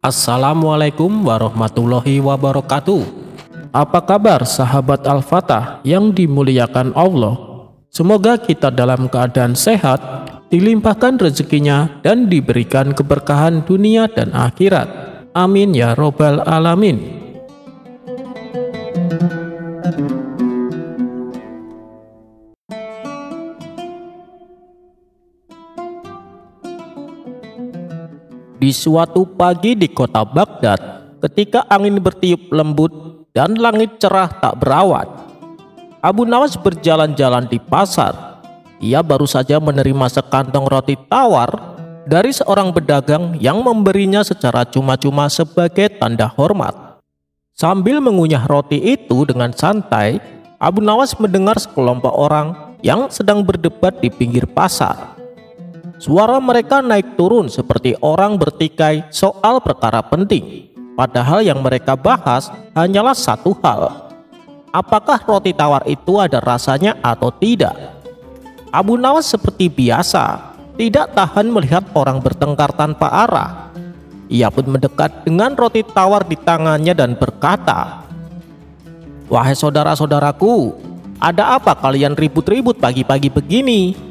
Assalamualaikum warahmatullahi wabarakatuh. Apa kabar sahabat Al-Fatah yang dimuliakan Allah? Semoga kita dalam keadaan sehat, dilimpahkan rezekinya dan diberikan keberkahan dunia dan akhirat. Amin ya robbal alamin. Di suatu pagi di kota Baghdad, ketika angin bertiup lembut dan langit cerah tak berawan, Abu Nawas berjalan-jalan di pasar. Ia baru saja menerima sekantong roti tawar dari seorang pedagang yang memberinya secara cuma-cuma sebagai tanda hormat. Sambil mengunyah roti itu dengan santai, Abu Nawas mendengar sekelompok orang yang sedang berdebat di pinggir pasar. Suara mereka naik turun seperti orang bertikai soal perkara penting. Padahal yang mereka bahas hanyalah satu hal. Apakah roti tawar itu ada rasanya atau tidak? Abu Nawas seperti biasa, tidak tahan melihat orang bertengkar tanpa arah. Ia pun mendekat dengan roti tawar di tangannya dan berkata, "Wahai saudara-saudaraku, ada apa kalian ribut-ribut pagi-pagi begini?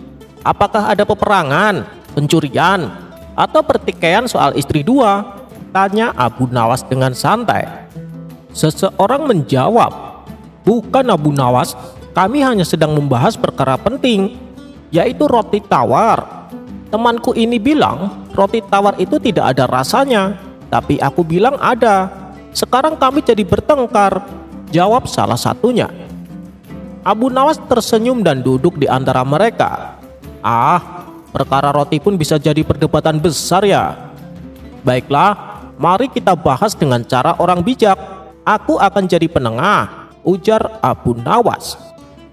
Apakah ada peperangan, pencurian, atau pertikaian soal istri dua?" tanya Abu Nawas dengan santai. Seseorang menjawab, "Bukan Abu Nawas, kami hanya sedang membahas perkara penting, yaitu roti tawar. Temanku ini bilang roti tawar itu tidak ada rasanya, tapi aku bilang ada. Sekarang kami jadi bertengkar," jawab salah satunya. Abu Nawas tersenyum dan duduk di antara mereka. Perkara roti pun bisa jadi perdebatan besar ya. Baiklah, mari kita bahas dengan cara orang bijak. Aku akan jadi penengah, ujar Abu Nawas.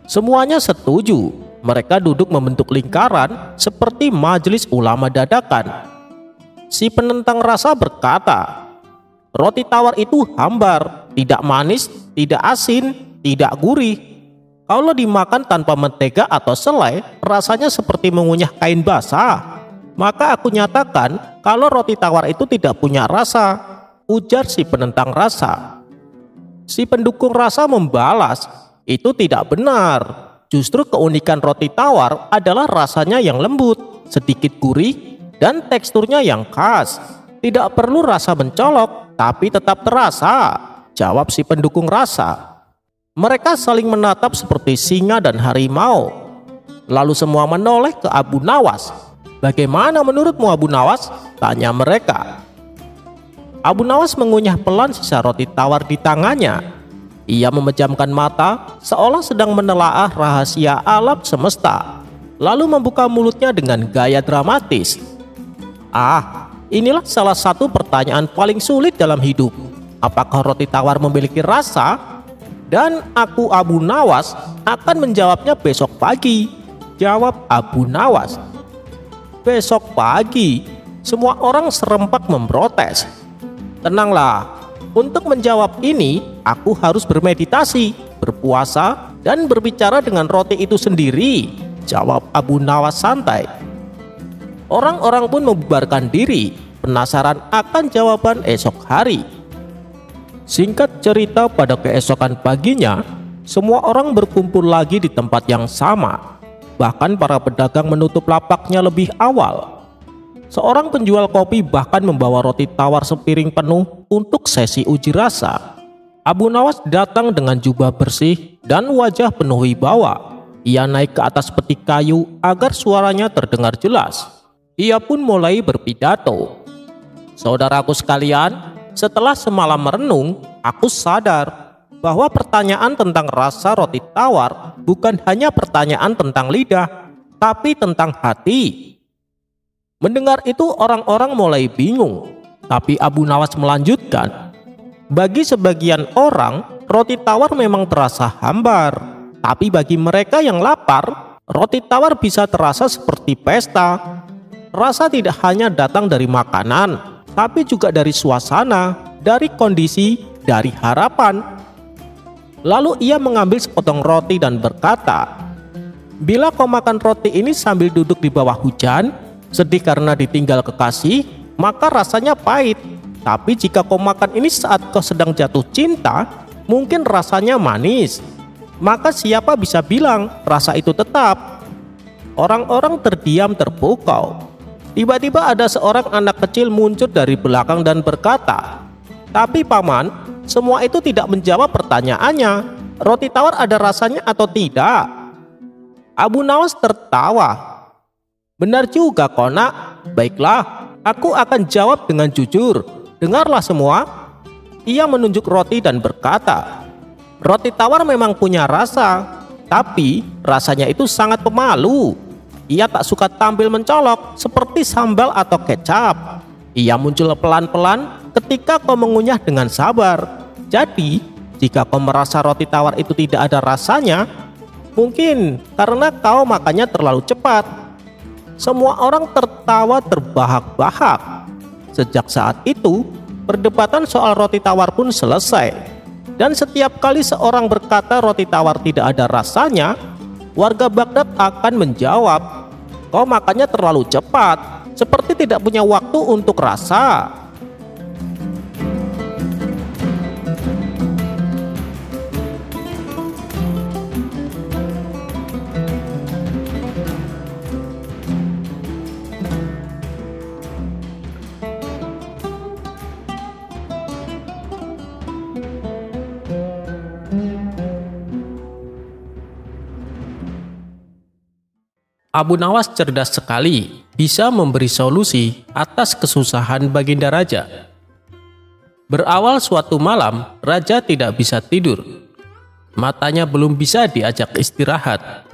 Semuanya setuju. Mereka duduk membentuk lingkaran seperti majelis ulama dadakan. Si penentang rasa berkata, "Roti tawar itu hambar, tidak manis, tidak asin, tidak gurih. Kalau dimakan tanpa mentega atau selai, rasanya seperti mengunyah kain basah. Maka aku nyatakan kalau roti tawar itu tidak punya rasa," ujar si penentang rasa. Si pendukung rasa membalas, "Itu tidak benar. Justru keunikan roti tawar adalah rasanya yang lembut, sedikit gurih, dan teksturnya yang khas. Tidak perlu rasa mencolok, tapi tetap terasa," jawab si pendukung rasa. Mereka saling menatap seperti singa dan harimau. Lalu semua menoleh ke Abu Nawas. "Bagaimana menurutmu Abu Nawas?" tanya mereka. Abu Nawas mengunyah pelan sisa roti tawar di tangannya. Ia memejamkan mata seolah sedang menelaah rahasia alam semesta. Lalu membuka mulutnya dengan gaya dramatis. Inilah salah satu pertanyaan paling sulit dalam hidup. Apakah roti tawar memiliki rasa? Dan aku Abu Nawas akan menjawabnya besok pagi, jawab Abu Nawas. Besok pagi? Semua orang serempak memprotes. Tenanglah, untuk menjawab ini aku harus bermeditasi, berpuasa, dan berbicara dengan roti itu sendiri, jawab Abu Nawas santai. Orang-orang pun membubarkan diri, penasaran akan jawaban esok hari. Singkat cerita, pada keesokan paginya, semua orang berkumpul lagi di tempat yang sama. Bahkan para pedagang menutup lapaknya lebih awal. Seorang penjual kopi bahkan membawa roti tawar sepiring penuh untuk sesi uji rasa. Abu Nawas datang dengan jubah bersih dan wajah penuh wibawa. Ia naik ke atas peti kayu agar suaranya terdengar jelas. Ia pun mulai berpidato. "Saudaraku sekalian, setelah semalam merenung, aku sadar bahwa pertanyaan tentang rasa roti tawar bukan hanya pertanyaan tentang lidah, tapi tentang hati." Mendengar itu orang-orang mulai bingung, tapi Abu Nawas melanjutkan, "Bagi sebagian orang, roti tawar memang terasa hambar, tapi bagi mereka yang lapar, roti tawar bisa terasa seperti pesta. Rasa tidak hanya datang dari makanan, tapi juga dari suasana, dari kondisi, dari harapan." Lalu ia mengambil sepotong roti dan berkata, "Bila kau makan roti ini sambil duduk di bawah hujan, sedih karena ditinggal kekasih, maka rasanya pahit. Tapi jika kau makan ini saat kau sedang jatuh cinta, mungkin rasanya manis. Maka siapa bisa bilang rasa itu tetap? Orang-orang terdiam terpukau. Tiba-tiba ada seorang anak kecil muncul dari belakang dan berkata, "Tapi paman, semua itu tidak menjawab pertanyaannya. Roti tawar ada rasanya atau tidak?" Abu Nawas tertawa. "Benar juga kau nak. Baiklah, aku akan jawab dengan jujur. Dengarlah semua." Ia menunjuk roti dan berkata, "Roti tawar memang punya rasa, tapi rasanya itu sangat pemalu. Ia tak suka tampil mencolok seperti sambal atau kecap. Ia muncul pelan-pelan ketika kau mengunyah dengan sabar. Jadi, jika kau merasa roti tawar itu tidak ada rasanya, mungkin karena kau makannya terlalu cepat." Semua orang tertawa terbahak-bahak. Sejak saat itu, perdebatan soal roti tawar pun selesai. Dan setiap kali seorang berkata roti tawar tidak ada rasanya, warga Baghdad akan menjawab, "Kau makannya terlalu cepat, seperti tidak punya waktu untuk rasa." Abu Nawas cerdas sekali, bisa memberi solusi atas kesusahan Baginda Raja. Berawal suatu malam, Raja tidak bisa tidur. Matanya belum bisa diajak istirahat.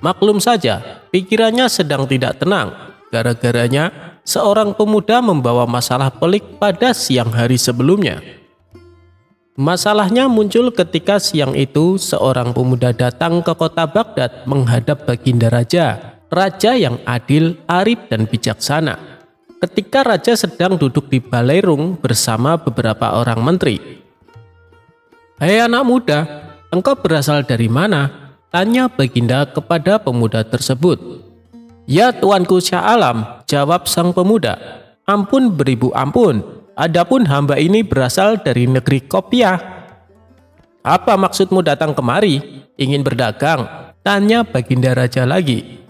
Maklum saja, pikirannya sedang tidak tenang. Gara-garanya, seorang pemuda membawa masalah pelik pada siang hari sebelumnya. Masalahnya muncul ketika siang itu seorang pemuda datang ke kota Baghdad menghadap Baginda Raja. Raja yang adil, arif dan bijaksana. Ketika Raja sedang duduk di balairung bersama beberapa orang menteri. "Hei anak muda, engkau berasal dari mana?" tanya Baginda kepada pemuda tersebut. "Ya tuanku Syah Alam," jawab sang pemuda. "Ampun beribu ampun, adapun hamba ini berasal dari negeri Kopiah." "Apa maksudmu datang kemari? Ingin berdagang?" tanya Baginda Raja lagi.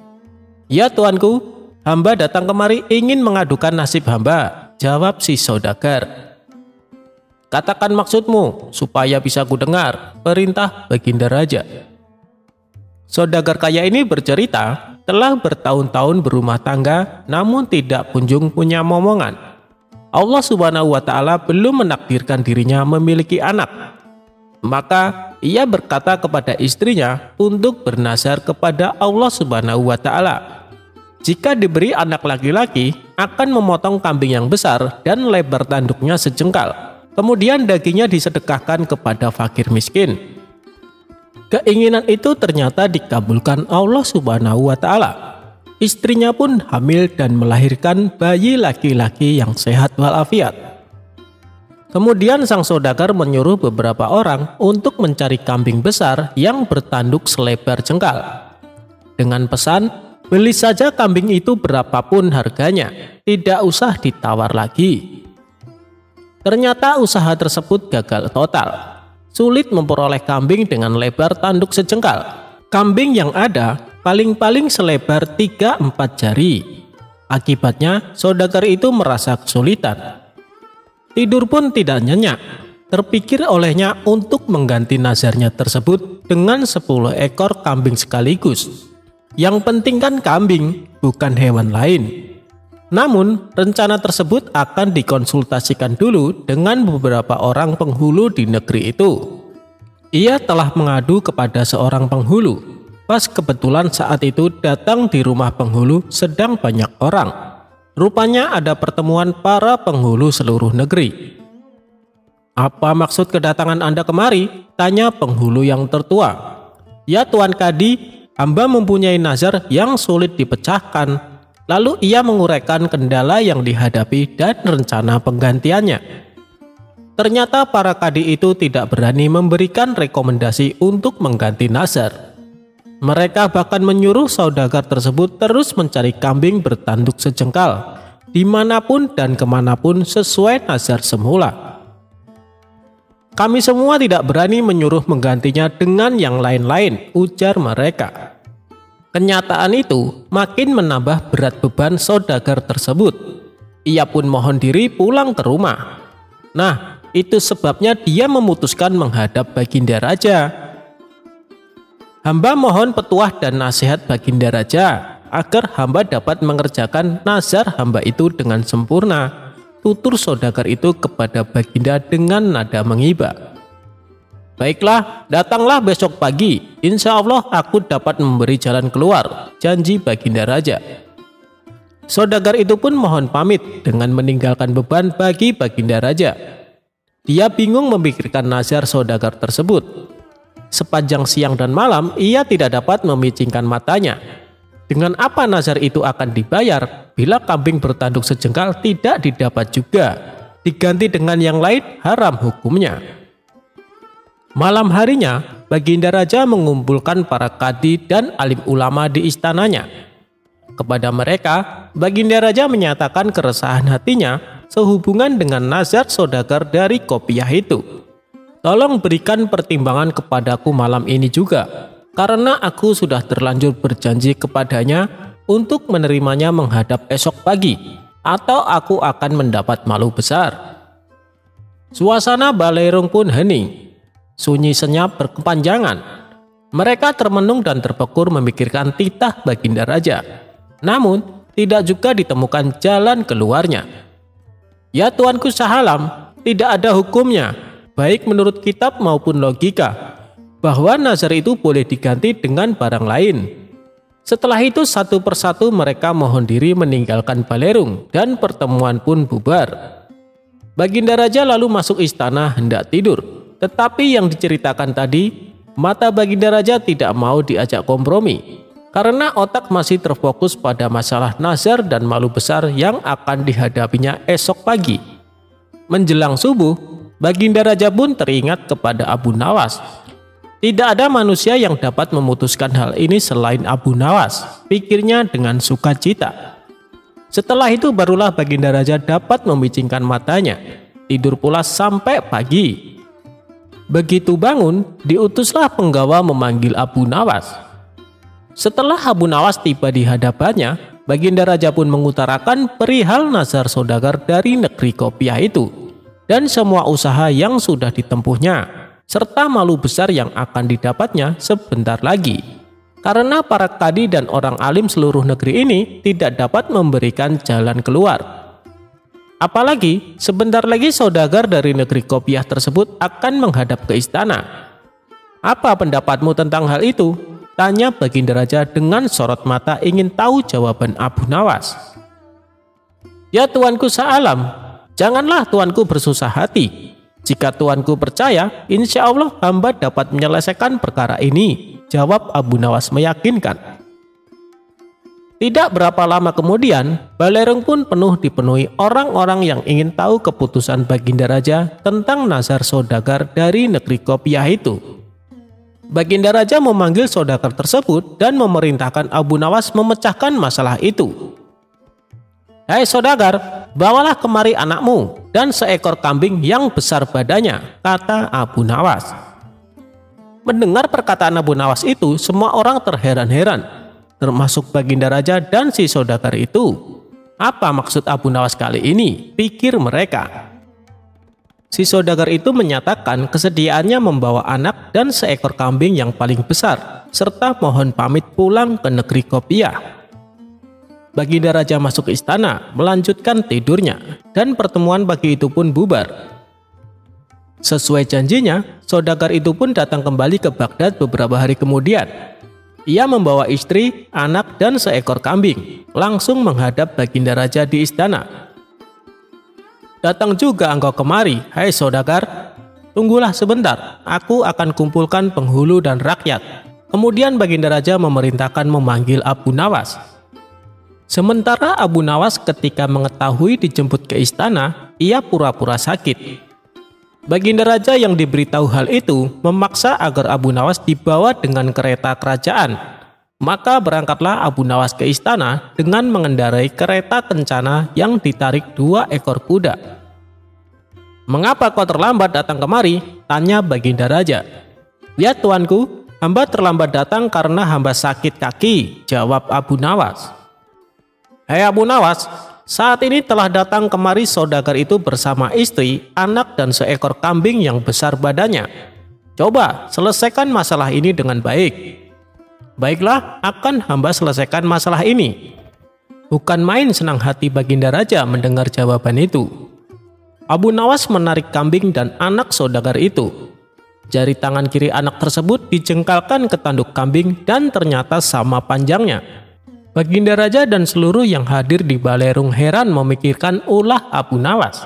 "Ya tuanku, hamba datang kemari ingin mengadukan nasib hamba," jawab si saudagar. "Katakan maksudmu supaya bisa kudengar," perintah Baginda Raja. Saudagar kaya ini bercerita telah bertahun-tahun berumah tangga namun tidak kunjung punya momongan. Allah Subhanahu wa Ta'ala belum menakdirkan dirinya memiliki anak. Maka ia berkata kepada istrinya untuk bernazar kepada Allah Subhanahu wa Ta'ala. Jika diberi anak laki-laki, akan memotong kambing yang besar dan lebar tanduknya sejengkal. Kemudian dagingnya disedekahkan kepada fakir miskin. Keinginan itu ternyata dikabulkan Allah Subhanahu wa Ta'ala. Istrinya pun hamil dan melahirkan bayi laki-laki yang sehat walafiat. Kemudian sang saudagar menyuruh beberapa orang untuk mencari kambing besar yang bertanduk selebar jengkal. Dengan pesan, beli saja kambing itu berapapun harganya, tidak usah ditawar lagi. Ternyata usaha tersebut gagal total. Sulit memperoleh kambing dengan lebar tanduk sejengkal. Kambing yang ada paling-paling selebar 3-4 jari. Akibatnya, saudagar itu merasa kesulitan. Tidur pun tidak nyenyak. Terpikir olehnya untuk mengganti nazarnya tersebut dengan 10 ekor kambing sekaligus. Yang penting kan kambing, bukan hewan lain. Namun, rencana tersebut akan dikonsultasikan dulu dengan beberapa orang penghulu di negeri itu. Ia telah mengadu kepada seorang penghulu. Pas kebetulan saat itu datang di rumah penghulu sedang banyak orang. Rupanya ada pertemuan para penghulu seluruh negeri. "Apa maksud kedatangan Anda kemari?" tanya penghulu yang tertua. "Ya Tuan Kadi, hamba mempunyai nazar yang sulit dipecahkan." Lalu ia menguraikan kendala yang dihadapi dan rencana penggantiannya. Ternyata para kadi itu tidak berani memberikan rekomendasi untuk mengganti nazar. Mereka bahkan menyuruh saudagar tersebut terus mencari kambing bertanduk sejengkal. dimanapun dan kemanapun sesuai nazar semula. Kami semua tidak berani menyuruh menggantinya dengan yang lain-lain, ujar mereka. Kenyataan itu makin menambah berat beban saudagar tersebut. Ia pun mohon diri pulang ke rumah. Nah, itu sebabnya dia memutuskan menghadap Baginda Raja. Hamba mohon petuah dan nasihat Baginda Raja agar hamba dapat mengerjakan nazar hamba itu dengan sempurna, tutur saudagar itu kepada Baginda dengan nada menghibah. Baiklah, datanglah besok pagi. Insya Allah aku dapat memberi jalan keluar, janji Baginda Raja. Saudagar itu pun mohon pamit dengan meninggalkan beban bagi Baginda Raja. Dia bingung memikirkan nazar saudagar tersebut. Sepanjang siang dan malam ia tidak dapat memicingkan matanya. Dengan apa nazar itu akan dibayar bila kambing bertanduk sejengkal tidak didapat juga? Diganti dengan yang lain haram hukumnya. Malam harinya Baginda Raja mengumpulkan para kadi dan alim ulama di istananya. Kepada mereka, Baginda Raja menyatakan keresahan hatinya sehubungan dengan nazar saudagar dari Qopiah itu. Tolong berikan pertimbangan kepadaku malam ini juga, karena aku sudah terlanjur berjanji kepadanya untuk menerimanya menghadap esok pagi, atau aku akan mendapat malu besar. Suasana Balerung pun hening, sunyi senyap berkepanjangan. Mereka termenung dan terpekur memikirkan titah Baginda Raja. Namun, tidak juga ditemukan jalan keluarnya. Ya Tuanku Sahalam, tidak ada hukumnya, baik menurut kitab maupun logika, bahwa nazar itu boleh diganti dengan barang lain. Setelah itu satu persatu mereka mohon diri meninggalkan Balerung dan pertemuan pun bubar. Baginda Raja lalu masuk istana hendak tidur, tetapi yang diceritakan tadi, mata Baginda Raja tidak mau diajak kompromi. Karena otak masih terfokus pada masalah nazar dan malu besar yang akan dihadapinya esok pagi. Menjelang subuh, Baginda Raja pun teringat kepada Abu Nawas. Tidak ada manusia yang dapat memutuskan hal ini selain Abu Nawas, pikirnya dengan sukacita. Setelah itu barulah Baginda Raja dapat memicingkan matanya, tidur pula sampai pagi. Begitu bangun, diutuslah penggawa memanggil Abu Nawas. Setelah Abu Nawas tiba di hadapannya, Baginda Raja pun mengutarakan perihal nazar saudagar dari negeri Qopiah itu dan semua usaha yang sudah ditempuhnya, serta malu besar yang akan didapatnya sebentar lagi. Karena para kadi dan orang alim seluruh negeri ini tidak dapat memberikan jalan keluar. Apalagi sebentar lagi saudagar dari negeri Qopiah tersebut akan menghadap ke istana. Apa pendapatmu tentang hal itu? Tanya Baginda Raja dengan sorot mata ingin tahu jawaban Abu Nawas. Ya Tuanku Sahalam, janganlah Tuanku bersusah hati. Jika Tuanku percaya, insya Allah hamba dapat menyelesaikan perkara ini, jawab Abu Nawas meyakinkan. Tidak berapa lama kemudian, Balerung pun dipenuhi orang-orang yang ingin tahu keputusan Baginda Raja tentang nazar saudagar dari negeri Qopiah itu. Baginda Raja memanggil saudagar tersebut dan memerintahkan Abu Nawas memecahkan masalah itu. Hai saudagar, bawalah kemari anakmu dan seekor kambing yang besar badannya, kata Abu Nawas. Mendengar perkataan Abu Nawas itu, semua orang terheran-heran, termasuk Baginda Raja dan si saudagar itu. Apa maksud Abu Nawas kali ini? Pikir mereka. Si saudagar itu menyatakan kesediaannya membawa anak dan seekor kambing yang paling besar, serta mohon pamit pulang ke negeri Qopiah. Baginda Raja masuk ke istana, melanjutkan tidurnya, dan pertemuan pagi itu pun bubar. Sesuai janjinya, saudagar itu pun datang kembali ke Baghdad beberapa hari kemudian. Ia membawa istri, anak, dan seekor kambing, langsung menghadap Baginda Raja di istana. Datang juga engkau kemari, hai saudagar. Tunggulah sebentar, aku akan kumpulkan penghulu dan rakyat. Kemudian Baginda Raja memerintahkan memanggil Abu Nawas. Sementara Abu Nawas ketika mengetahui dijemput ke istana, ia pura-pura sakit. Baginda Raja yang diberitahu hal itu memaksa agar Abu Nawas dibawa dengan kereta kerajaan. Maka berangkatlah Abu Nawas ke istana dengan mengendarai kereta kencana yang ditarik 2 ekor kuda. "Mengapa kau terlambat datang kemari?" tanya Baginda Raja. "Ya tuanku, hamba terlambat datang karena hamba sakit kaki," jawab Abu Nawas. "Hei Abu Nawas, saat ini telah datang kemari saudagar itu bersama istri, anak dan seekor kambing yang besar badannya. Coba selesaikan masalah ini dengan baik." "Baiklah, akan hamba selesaikan masalah ini." Bukan main senang hati Baginda Raja mendengar jawaban itu. Abu Nawas menarik kambing dan anak saudagar itu. Jari tangan kiri anak tersebut dijengkalkan ke tanduk kambing dan ternyata sama panjangnya. Baginda Raja dan seluruh yang hadir di balerung heran memikirkan ulah Abu Nawas.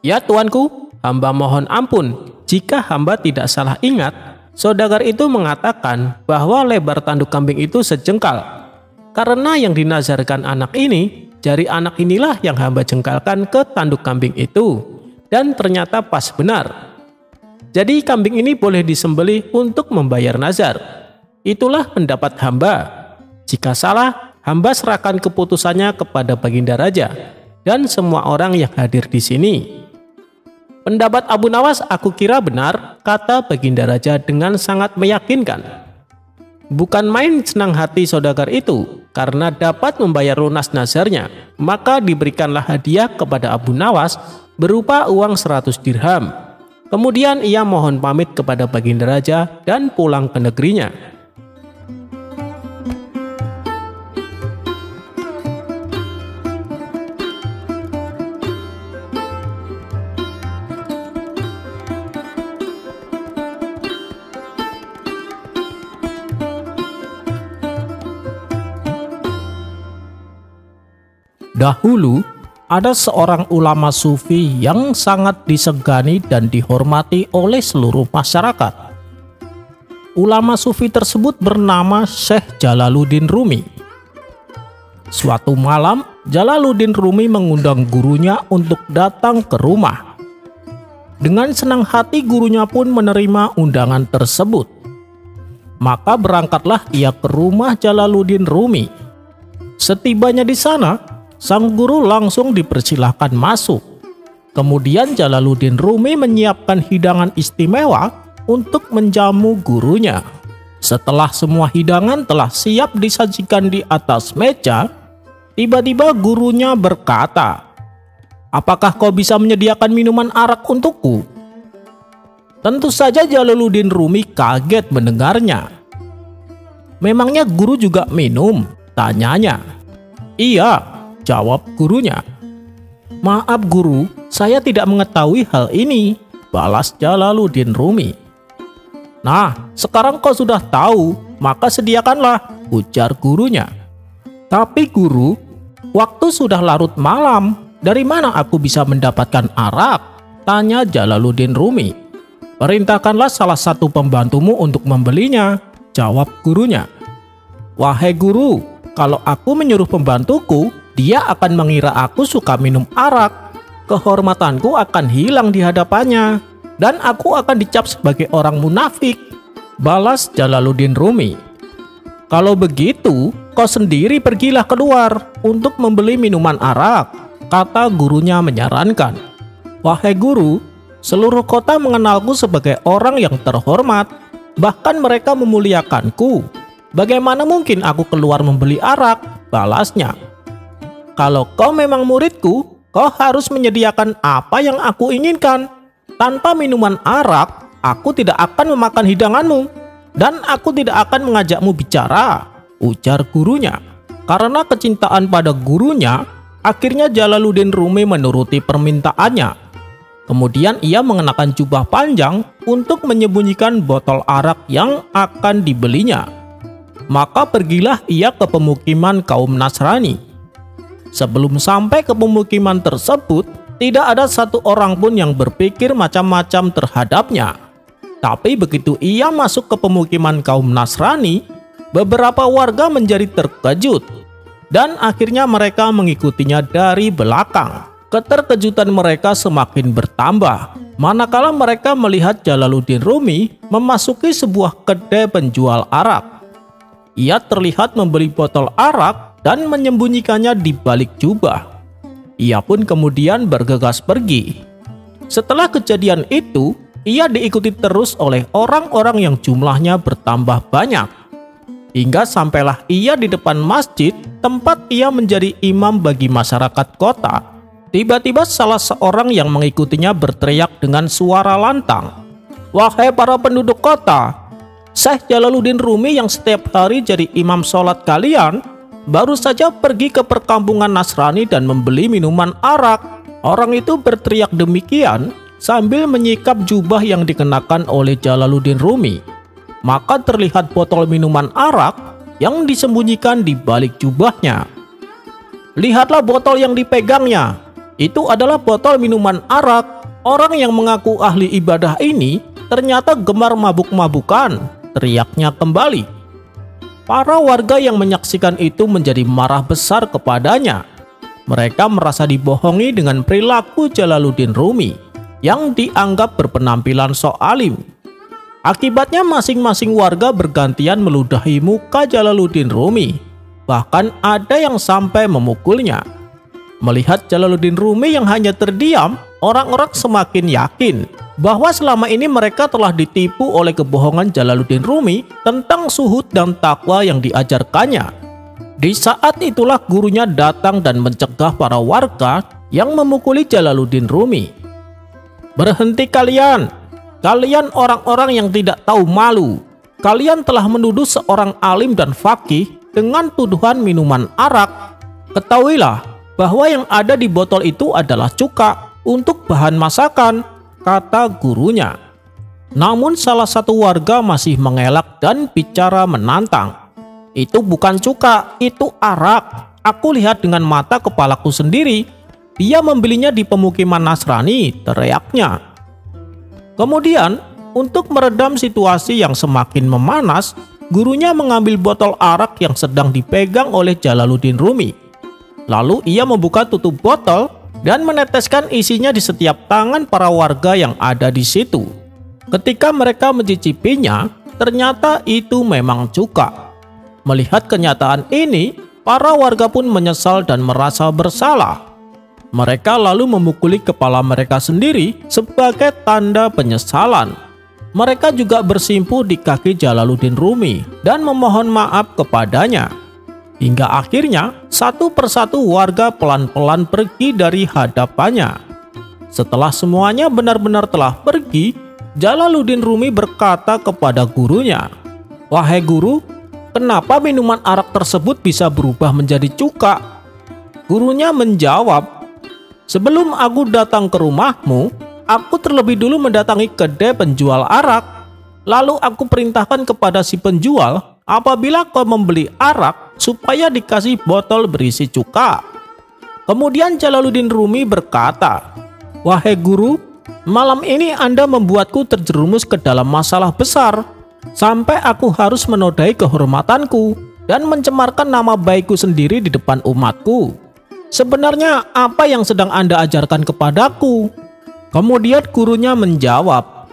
"Ya tuanku, hamba mohon ampun, jika hamba tidak salah ingat, saudagar itu mengatakan bahwa lebar tanduk kambing itu sejengkal. Karena yang dinazarkan anak ini, jari anak inilah yang hamba jengkalkan ke tanduk kambing itu, dan ternyata pas benar. Jadi kambing ini boleh disembelih untuk membayar nazar. Itulah pendapat hamba. Jika salah, hamba serahkan keputusannya kepada Baginda Raja dan semua orang yang hadir di sini." "Pendapat Abu Nawas aku kira benar," kata Baginda Raja dengan sangat meyakinkan. Bukan main senang hati saudagar itu karena dapat membayar lunas nazarnya, maka diberikanlah hadiah kepada Abu Nawas berupa uang 100 dirham. Kemudian ia mohon pamit kepada Baginda Raja dan pulang ke negerinya. Dahulu, ada seorang ulama sufi yang sangat disegani dan dihormati oleh seluruh masyarakat. Ulama sufi tersebut bernama Syekh Jalaluddin Rumi. Suatu malam, Jalaluddin Rumi mengundang gurunya untuk datang ke rumah. Dengan senang hati gurunya pun menerima undangan tersebut. Maka berangkatlah ia ke rumah Jalaluddin Rumi. Setibanya di sana, sang guru langsung dipersilahkan masuk. Kemudian Jalaluddin Rumi menyiapkan hidangan istimewa untuk menjamu gurunya. Setelah semua hidangan telah siap disajikan di atas meja, tiba-tiba gurunya berkata, "Apakah kau bisa menyediakan minuman arak untukku?" Tentu saja Jalaluddin Rumi kaget mendengarnya. "Memangnya guru juga minum?" tanyanya. "Iya," jawab gurunya. "Maaf guru, saya tidak mengetahui hal ini," balas Jalaluddin Rumi. "Nah, sekarang kau sudah tahu, maka sediakanlah," ujar gurunya. "Tapi guru, waktu sudah larut malam, dari mana aku bisa mendapatkan arak?" tanya Jalaluddin Rumi. "Perintahkanlah salah satu pembantumu untuk membelinya," jawab gurunya. "Wahai guru, kalau aku menyuruh pembantuku, dia akan mengira aku suka minum arak. Kehormatanku akan hilang di hadapannya, dan aku akan dicap sebagai orang munafik," balas Jalaluddin Rumi. "Kalau begitu, kau sendiri pergilah keluar untuk membeli minuman arak," kata gurunya menyarankan. "Wahai guru, seluruh kota mengenalku sebagai orang yang terhormat, bahkan mereka memuliakanku. Bagaimana mungkin aku keluar membeli arak?" balasnya. "Kalau kau memang muridku, kau harus menyediakan apa yang aku inginkan. Tanpa minuman arak, aku tidak akan memakan hidanganmu, dan aku tidak akan mengajakmu bicara," ujar gurunya. Karena kecintaan pada gurunya, akhirnya Jalaluddin Rumi menuruti permintaannya. Kemudian ia mengenakan jubah panjang untuk menyembunyikan botol arak yang akan dibelinya. Maka pergilah ia ke pemukiman kaum Nasrani. Sebelum sampai ke pemukiman tersebut, tidak ada satu orang pun yang berpikir macam-macam terhadapnya. Tapi begitu ia masuk ke pemukiman kaum Nasrani, beberapa warga menjadi terkejut, dan akhirnya mereka mengikutinya dari belakang. Keterkejutan mereka semakin bertambah, manakala mereka melihat Jalaluddin Rumi memasuki sebuah kedai penjual arak. Ia terlihat membeli botol arak dan menyembunyikannya di balik jubah. Ia pun kemudian bergegas pergi. Setelah kejadian itu, ia diikuti terus oleh orang-orang yang jumlahnya bertambah banyak. Hingga sampailah ia di depan masjid tempat ia menjadi imam bagi masyarakat kota. Tiba-tiba salah seorang yang mengikutinya berteriak dengan suara lantang, "Wahai para penduduk kota, Syekh Jalaluddin Rumi yang setiap hari jadi imam sholat kalian baru saja pergi ke perkampungan Nasrani dan membeli minuman arak." Orang itu berteriak demikian sambil menyikap jubah yang dikenakan oleh Jalaluddin Rumi. Maka terlihat botol minuman arak yang disembunyikan di balik jubahnya. "Lihatlah botol yang dipegangnya. Itu adalah botol minuman arak. Orang yang mengaku ahli ibadah ini ternyata gemar mabuk-mabukan," teriaknya kembali. Para warga yang menyaksikan itu menjadi marah besar kepadanya. Mereka merasa dibohongi dengan perilaku Jalaluddin Rumi yang dianggap berpenampilan sok alim. Akibatnya masing-masing warga bergantian meludahi muka Jalaluddin Rumi. Bahkan ada yang sampai memukulnya. Melihat Jalaluddin Rumi yang hanya terdiam, orang-orang semakin yakin bahwa selama ini mereka telah ditipu oleh kebohongan Jalaluddin Rumi tentang zuhud dan takwa yang diajarkannya. Di saat itulah gurunya datang dan mencegah para warga yang memukuli Jalaluddin Rumi. "Berhenti kalian! Kalian orang-orang yang tidak tahu malu. Kalian telah menuduh seorang alim dan faqih dengan tuduhan minuman arak. Ketahuilah bahwa yang ada di botol itu adalah cuka untuk bahan masakan," kata gurunya. Namun salah satu warga masih mengelak dan bicara menantang. "Itu bukan cuka, itu arak. Aku lihat dengan mata kepalaku sendiri. Dia membelinya di pemukiman Nasrani," teriaknya. Kemudian, untuk meredam situasi yang semakin memanas, gurunya mengambil botol arak yang sedang dipegang oleh Jalaluddin Rumi. Lalu ia membuka tutup botol dan meneteskan isinya di setiap tangan para warga yang ada di situ. Ketika mereka mencicipinya, ternyata itu memang cuka. Melihat kenyataan ini, para warga pun menyesal dan merasa bersalah. Mereka lalu memukuli kepala mereka sendiri sebagai tanda penyesalan. Mereka juga bersimpuh di kaki Jalaluddin Rumi dan memohon maaf kepadanya. Hingga akhirnya satu persatu warga pelan-pelan pergi dari hadapannya. Setelah semuanya benar-benar telah pergi, Jalaluddin Rumi berkata kepada gurunya, "Wahai guru, kenapa minuman arak tersebut bisa berubah menjadi cuka?" Gurunya menjawab, "Sebelum aku datang ke rumahmu, aku terlebih dulu mendatangi kedai penjual arak. Lalu aku perintahkan kepada si penjual, apabila kau membeli arak, supaya dikasih botol berisi cuka." Kemudian Jalaluddin Rumi berkata, "Wahai guru, malam ini Anda membuatku terjerumus ke dalam masalah besar, sampai aku harus menodai kehormatanku dan mencemarkan nama baikku sendiri di depan umatku. Sebenarnya apa yang sedang Anda ajarkan kepadaku?" Kemudian gurunya menjawab,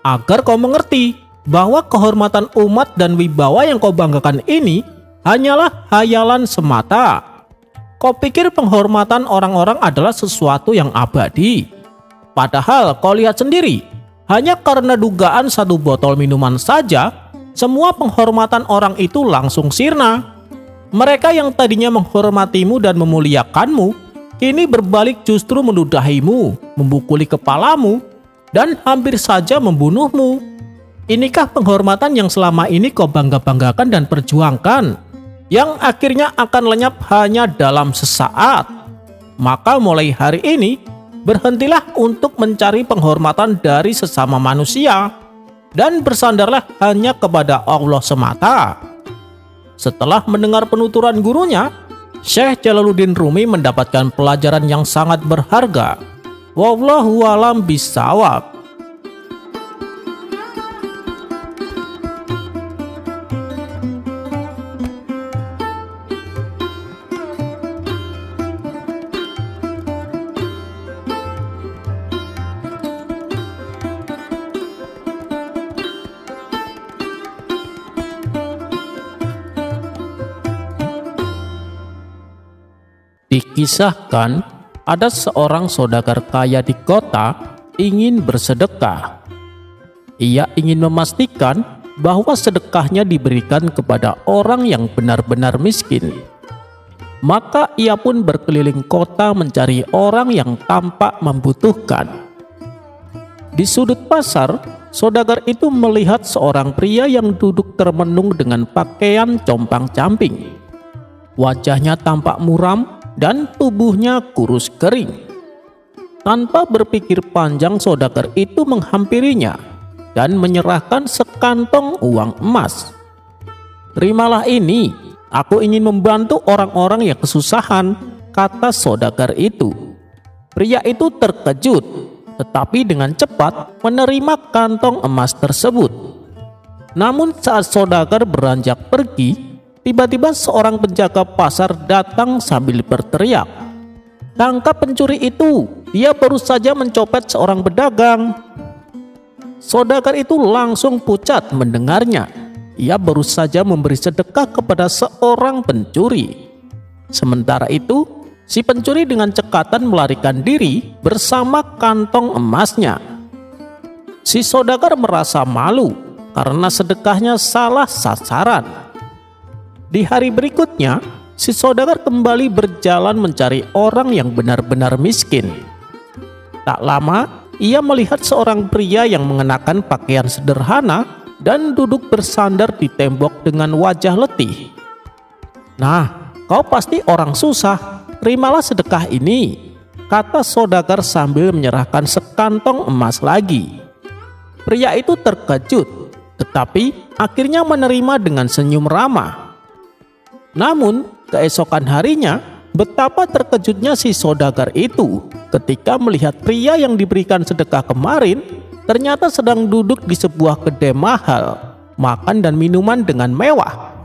"Agar kau mengerti bahwa kehormatan umat dan wibawa yang kau banggakan ini hanyalah hayalan semata. Kau pikir penghormatan orang-orang adalah sesuatu yang abadi. Padahal kau lihat sendiri, hanya karena dugaan satu botol minuman saja, semua penghormatan orang itu langsung sirna. Mereka yang tadinya menghormatimu dan memuliakanmu, kini berbalik justru meludahimu, memukuli kepalamu, dan hampir saja membunuhmu. Inikah penghormatan yang selama ini kau bangga-banggakan dan perjuangkan, yang akhirnya akan lenyap hanya dalam sesaat? Maka mulai hari ini, berhentilah untuk mencari penghormatan dari sesama manusia, dan bersandarlah hanya kepada Allah semata." Setelah mendengar penuturan gurunya, Syekh Jalaluddin Rumi mendapatkan pelajaran yang sangat berharga. Wallahu a'lam bishawab. Dikisahkan ada seorang saudagar kaya di kota ingin bersedekah. Ia ingin memastikan bahwa sedekahnya diberikan kepada orang yang benar-benar miskin. Maka ia pun berkeliling kota mencari orang yang tampak membutuhkan. Di sudut pasar, saudagar itu melihat seorang pria yang duduk termenung dengan pakaian compang-camping. Wajahnya tampak muram dan tubuhnya kurus kering. Tanpa berpikir panjang, saudagar itu menghampirinya dan menyerahkan sekantong uang emas. "Terimalah ini, aku ingin membantu orang-orang yang kesusahan," kata saudagar itu. Pria itu terkejut, tetapi dengan cepat menerima kantong emas tersebut. Namun saat saudagar beranjak pergi, tiba-tiba seorang penjaga pasar datang sambil berteriak, "Tangkap pencuri itu, dia baru saja mencopet seorang pedagang." Saudagar itu langsung pucat mendengarnya. Ia baru saja memberi sedekah kepada seorang pencuri. Sementara itu, si pencuri dengan cekatan melarikan diri bersama kantong emasnya. Si saudagar merasa malu karena sedekahnya salah sasaran. Di hari berikutnya, si saudagar kembali berjalan mencari orang yang benar-benar miskin. Tak lama, ia melihat seorang pria yang mengenakan pakaian sederhana dan duduk bersandar di tembok dengan wajah letih. "Nah, kau pasti orang susah, terimalah sedekah ini," kata saudagar sambil menyerahkan sekantong emas lagi. Pria itu terkejut, tetapi akhirnya menerima dengan senyum ramah. Namun, keesokan harinya, betapa terkejutnya si saudagar itu ketika melihat pria yang diberikan sedekah kemarin ternyata sedang duduk di sebuah kedai mahal, makan dan minuman dengan mewah.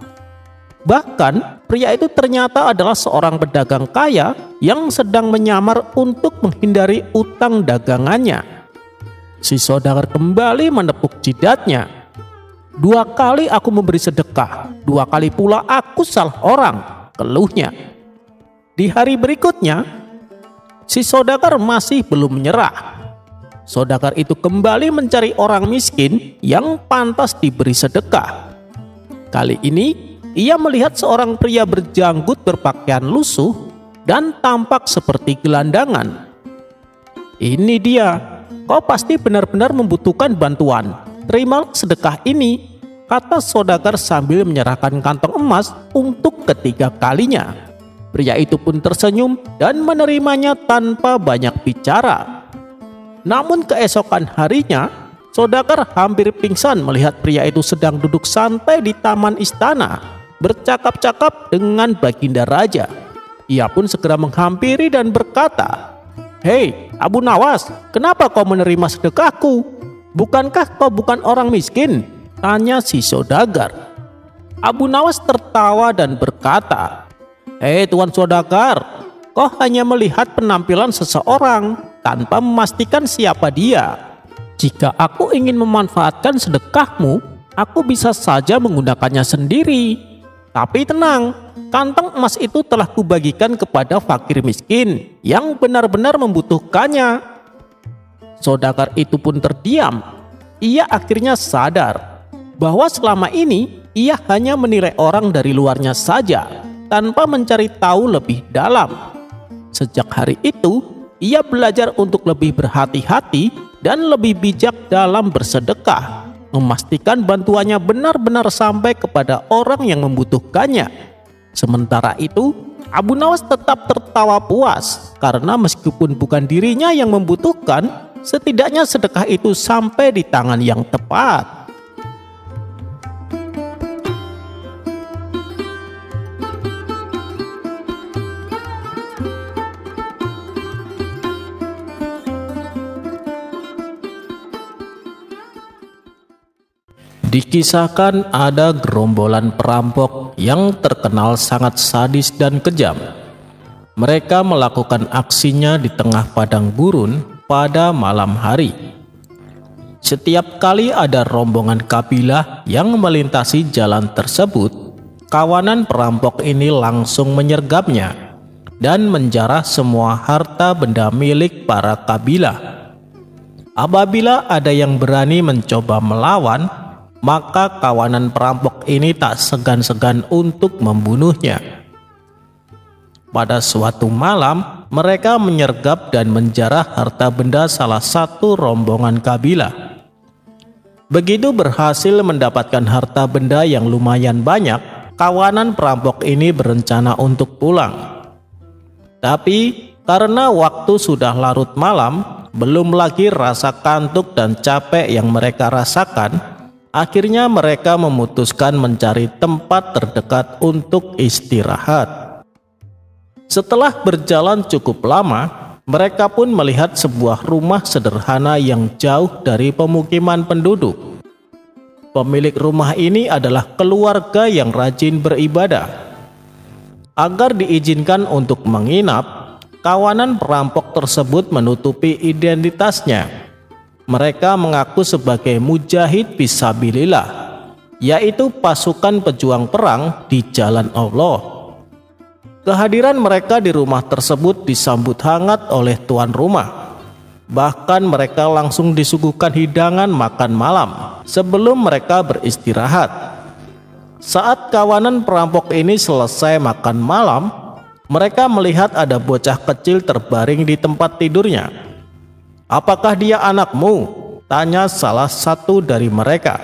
Bahkan, pria itu ternyata adalah seorang pedagang kaya yang sedang menyamar untuk menghindari utang dagangannya. Si saudagar kembali menepuk jidatnya. "2 kali aku memberi sedekah, 2 kali pula aku salah orang," keluhnya. Di hari berikutnya, si saudagar masih belum menyerah. Saudagar itu kembali mencari orang miskin yang pantas diberi sedekah. Kali ini, ia melihat seorang pria berjanggut berpakaian lusuh dan tampak seperti gelandangan. "Ini dia, kau pasti benar-benar membutuhkan bantuan. Terimalah sedekah ini," kata saudagar sambil menyerahkan kantong emas untuk ketiga kalinya. Pria itu pun tersenyum dan menerimanya tanpa banyak bicara. Namun keesokan harinya, saudagar hampir pingsan melihat pria itu sedang duduk santai di taman istana, bercakap-cakap dengan baginda raja. Ia pun segera menghampiri dan berkata, "Hei, Abu Nawas, kenapa kau menerima sedekahku? Bukankah kau bukan orang miskin?" tanya si saudagar. Abu Nawas tertawa dan berkata, "Hei tuan saudagar, kau hanya melihat penampilan seseorang tanpa memastikan siapa dia. Jika aku ingin memanfaatkan sedekahmu, aku bisa saja menggunakannya sendiri. Tapi tenang, kantong emas itu telah kubagikan kepada fakir miskin yang benar-benar membutuhkannya." Saudagar itu pun terdiam. Ia akhirnya sadar bahwa selama ini ia hanya menilai orang dari luarnya saja tanpa mencari tahu lebih dalam. Sejak hari itu, ia belajar untuk lebih berhati-hati dan lebih bijak dalam bersedekah, memastikan bantuannya benar-benar sampai kepada orang yang membutuhkannya. Sementara itu, Abu Nawas tetap tertawa puas karena meskipun bukan dirinya yang membutuhkan, setidaknya sedekah itu sampai di tangan yang tepat. Dikisahkan ada gerombolan perampok yang terkenal sangat sadis dan kejam. Mereka melakukan aksinya di tengah padang gurun pada malam hari. Setiap kali ada rombongan kabilah yang melintasi jalan tersebut, kawanan perampok ini langsung menyergapnya dan menjarah semua harta benda milik para kabilah. Apabila ada yang berani mencoba melawan, maka kawanan perampok ini tak segan-segan untuk membunuhnya. Pada suatu malam, mereka menyergap dan menjarah harta benda salah satu rombongan kabilah. Begitu berhasil mendapatkan harta benda yang lumayan banyak, kawanan perampok ini berencana untuk pulang. Tapi karena waktu sudah larut malam, belum lagi rasa kantuk dan capek yang mereka rasakan, akhirnya mereka memutuskan mencari tempat terdekat untuk istirahat. Setelah berjalan cukup lama, mereka pun melihat sebuah rumah sederhana yang jauh dari pemukiman penduduk. Pemilik rumah ini adalah keluarga yang rajin beribadah. Agar diizinkan untuk menginap, kawanan perampok tersebut menutupi identitasnya. Mereka mengaku sebagai mujahid fisabilillah, yaitu pasukan pejuang perang di jalan Allah. Kehadiran mereka di rumah tersebut disambut hangat oleh tuan rumah. Bahkan mereka langsung disuguhkan hidangan makan malam sebelum mereka beristirahat. Saat kawanan perampok ini selesai makan malam, mereka melihat ada bocah kecil terbaring di tempat tidurnya. "Apakah dia anakmu?" tanya salah satu dari mereka.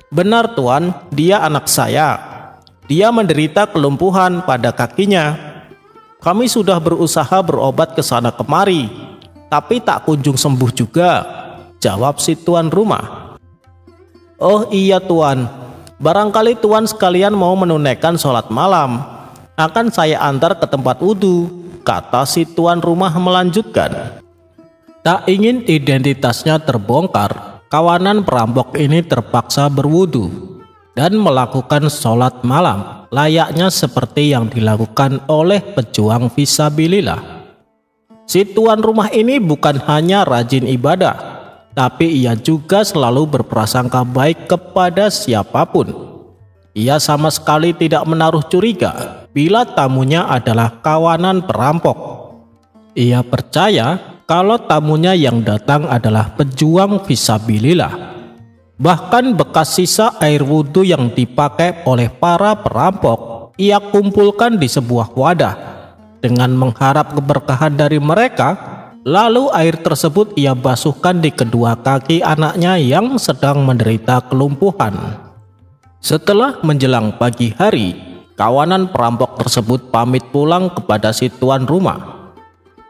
"Benar tuan, dia anak saya. Dia menderita kelumpuhan pada kakinya. Kami sudah berusaha berobat ke sana kemari, tapi tak kunjung sembuh juga," jawab si tuan rumah. "Oh iya tuan, barangkali tuan sekalian mau menunaikan sholat malam. Akan saya antar ke tempat wudhu," kata si tuan rumah melanjutkan. Tak ingin identitasnya terbongkar, kawanan perampok ini terpaksa berwudhu dan melakukan sholat malam layaknya seperti yang dilakukan oleh pejuang fisabilillah. Si tuan rumah ini bukan hanya rajin ibadah, tapi ia juga selalu berprasangka baik kepada siapapun. Ia sama sekali tidak menaruh curiga bila tamunya adalah kawanan perampok. Ia percaya kalau tamunya yang datang adalah pejuang fisabilillah. Bahkan bekas sisa air wudhu yang dipakai oleh para perampok ia kumpulkan di sebuah wadah. Dengan mengharap keberkahan dari mereka, lalu air tersebut ia basuhkan di kedua kaki anaknya yang sedang menderita kelumpuhan. Setelah menjelang pagi hari, kawanan perampok tersebut pamit pulang kepada si tuan rumah.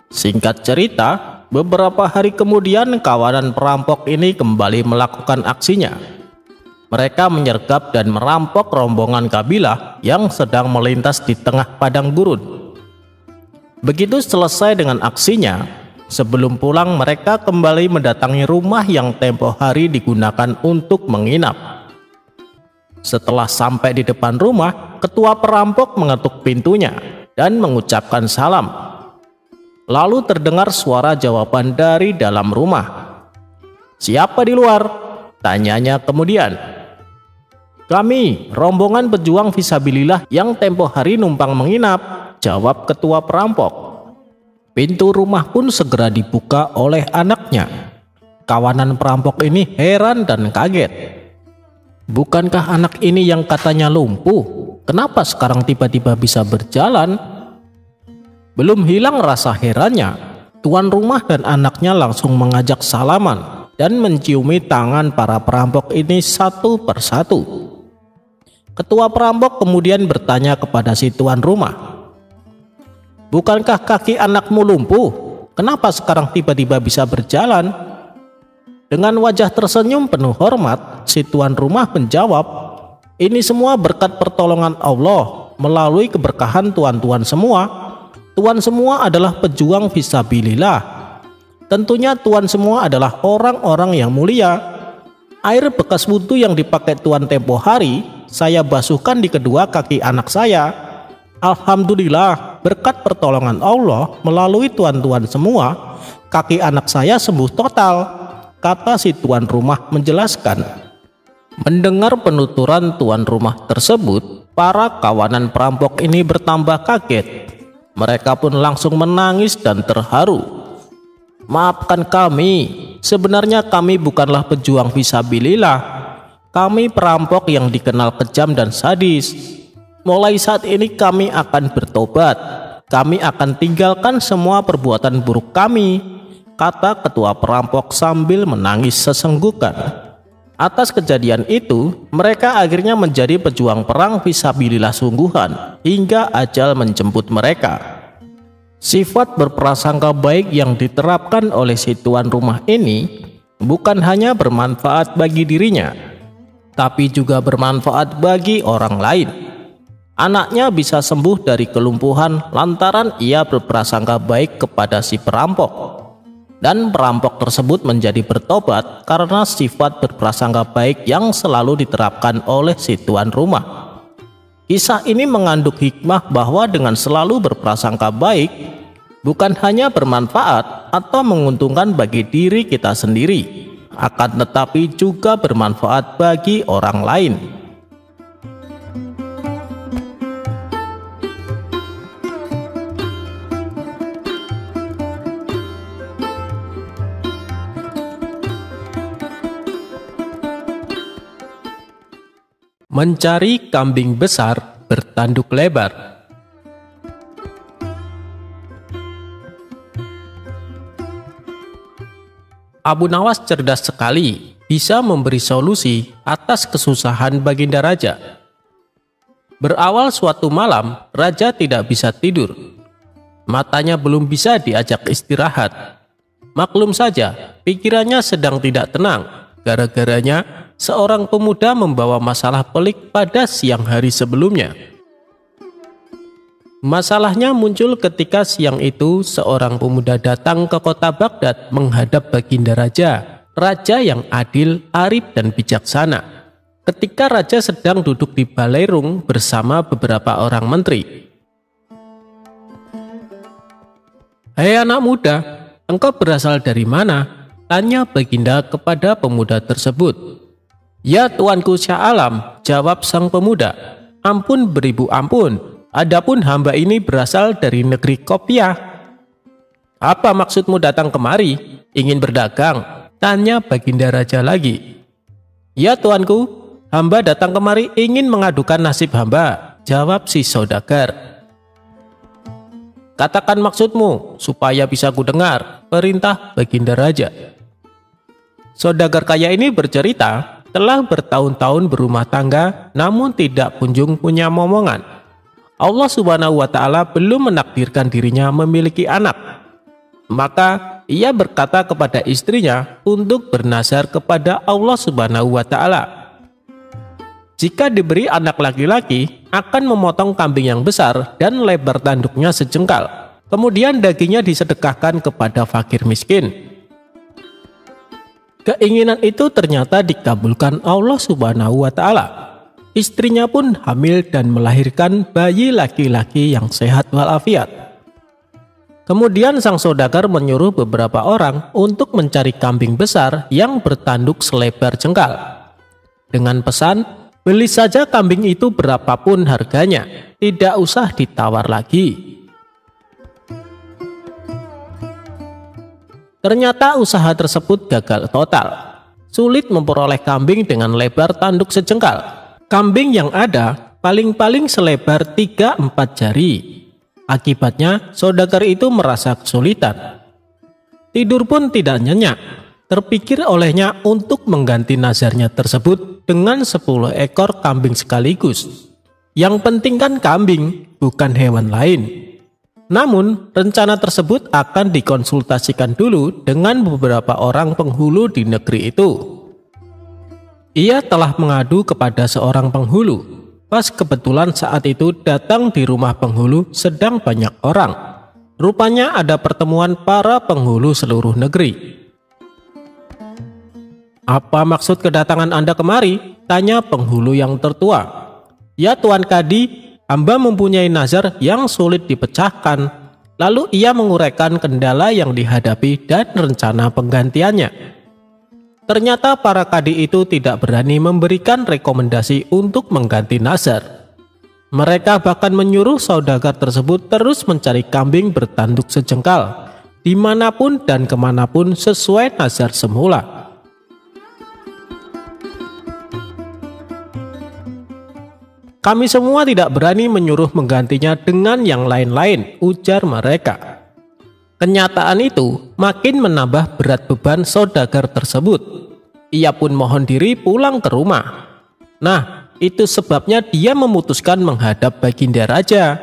Singkat cerita, beberapa hari kemudian kawanan perampok ini kembali melakukan aksinya. Mereka menyergap dan merampok rombongan kabilah yang sedang melintas di tengah padang gurun. Begitu selesai dengan aksinya, sebelum pulang mereka kembali mendatangi rumah yang tempo hari digunakan untuk menginap. Setelah sampai di depan rumah, ketua perampok mengetuk pintunya dan mengucapkan salam. Lalu terdengar suara jawaban dari dalam rumah. "Siapa di luar?" tanyanya kemudian. "Kami, rombongan pejuang fisabilillah yang tempo hari numpang menginap," jawab ketua perampok. Pintu rumah pun segera dibuka oleh anaknya. Kawanan perampok ini heran dan kaget. Bukankah anak ini yang katanya lumpuh? Kenapa sekarang tiba-tiba bisa berjalan? Belum hilang rasa herannya, tuan rumah dan anaknya langsung mengajak salaman dan menciumi tangan para perampok ini satu persatu. Ketua perampok kemudian bertanya kepada si tuan rumah, "Bukankah kaki anakmu lumpuh? Kenapa sekarang tiba-tiba bisa berjalan?" Dengan wajah tersenyum penuh hormat, si tuan rumah menjawab, "Ini semua berkat pertolongan Allah melalui keberkahan tuan-tuan semua. Tuan semua adalah pejuang fisabilillah. Tentunya tuan semua adalah orang-orang yang mulia. Air bekas wudhu yang dipakai tuan tempo hari, saya basuhkan di kedua kaki anak saya. Alhamdulillah, berkat pertolongan Allah melalui tuan-tuan semua, kaki anak saya sembuh total," kata si tuan rumah menjelaskan. Mendengar penuturan tuan rumah tersebut, para kawanan perampok ini bertambah kaget. Mereka pun langsung menangis dan terharu. "Maafkan kami, sebenarnya kami bukanlah pejuang fisabilillah. Kami perampok yang dikenal kejam dan sadis. Mulai saat ini kami akan bertobat. Kami akan tinggalkan semua perbuatan buruk kami," kata ketua perampok sambil menangis sesenggukan. Atas kejadian itu, mereka akhirnya menjadi pejuang perang fisabilillah sungguhan hingga ajal menjemput mereka. Sifat berprasangka baik yang diterapkan oleh si tuan rumah ini bukan hanya bermanfaat bagi dirinya, tapi juga bermanfaat bagi orang lain. Anaknya bisa sembuh dari kelumpuhan lantaran ia berprasangka baik kepada si perampok. Dan perampok tersebut menjadi bertobat karena sifat berprasangka baik yang selalu diterapkan oleh si tuan rumah. Kisah ini mengandung hikmah bahwa dengan selalu berprasangka baik bukan hanya bermanfaat atau menguntungkan bagi diri kita sendiri, akan tetapi juga bermanfaat bagi orang lain. Mencari kambing besar bertanduk lebar. Abu Nawas cerdas sekali, bisa memberi solusi atas kesusahan Baginda Raja. Berawal suatu malam, Raja tidak bisa tidur. Matanya belum bisa diajak istirahat. Maklum saja, pikirannya sedang tidak tenang. Gara-garanya, seorang pemuda membawa masalah pelik pada siang hari sebelumnya. Masalahnya muncul ketika siang itu seorang pemuda datang ke kota Baghdad menghadap Baginda Raja, raja yang adil, arif dan bijaksana. Ketika raja sedang duduk di balairung bersama beberapa orang menteri. "Hei anak muda, engkau berasal dari mana?" tanya Baginda kepada pemuda tersebut. "Ya tuanku Syah Alam," jawab sang pemuda. "Ampun beribu ampun, adapun hamba ini berasal dari negeri Kopiah." "Apa maksudmu datang kemari? Ingin berdagang?" tanya Baginda Raja lagi. "Ya tuanku, hamba datang kemari ingin mengadukan nasib hamba," jawab si saudagar. "Katakan maksudmu supaya bisa kudengar," perintah Baginda Raja. Saudagar kaya ini bercerita telah bertahun-tahun berumah tangga namun tidak kunjung punya momongan. Allah Subhanahu wa Ta'ala belum menakdirkan dirinya memiliki anak. Maka ia berkata kepada istrinya untuk bernazar kepada Allah Subhanahu wa Ta'ala. Jika diberi anak laki-laki, akan memotong kambing yang besar dan lebar tanduknya sejengkal. Kemudian dagingnya disedekahkan kepada fakir miskin. Keinginan itu ternyata dikabulkan Allah Subhanahu wa Ta'ala. Istrinya pun hamil dan melahirkan bayi laki-laki yang sehat walafiat. Kemudian sang saudagar menyuruh beberapa orang untuk mencari kambing besar yang bertanduk selebar jengkal. Dengan pesan, beli saja kambing itu berapapun harganya, tidak usah ditawar lagi. Ternyata usaha tersebut gagal total. Sulit memperoleh kambing dengan lebar tanduk sejengkal. Kambing yang ada paling-paling selebar 3-4 jari. Akibatnya, saudagar itu merasa kesulitan. Tidur pun tidak nyenyak. Terpikir olehnya untuk mengganti nazarnya tersebut dengan 10 ekor kambing sekaligus. Yang penting kan kambing, bukan hewan lain. Namun, rencana tersebut akan dikonsultasikan dulu dengan beberapa orang penghulu di negeri itu. Ia telah mengadu kepada seorang penghulu. Pas kebetulan saat itu datang di rumah penghulu sedang banyak orang. Rupanya ada pertemuan para penghulu seluruh negeri. "Apa maksud kedatangan Anda kemari?" tanya penghulu yang tertua. "Ya Tuan Kadi, hamba mempunyai nazar yang sulit dipecahkan." Lalu ia menguraikan kendala yang dihadapi dan rencana penggantiannya. Ternyata para kadi itu tidak berani memberikan rekomendasi untuk mengganti nazar. Mereka bahkan menyuruh saudagar tersebut terus mencari kambing bertanduk sejengkal, dimanapun dan kemanapun sesuai nazar semula. Kami semua tidak berani menyuruh menggantinya dengan yang lain-lain, ujar mereka. Kenyataan itu makin menambah berat beban saudagar tersebut. Ia pun mohon diri pulang ke rumah. Nah, itu sebabnya dia memutuskan menghadap Baginda Raja.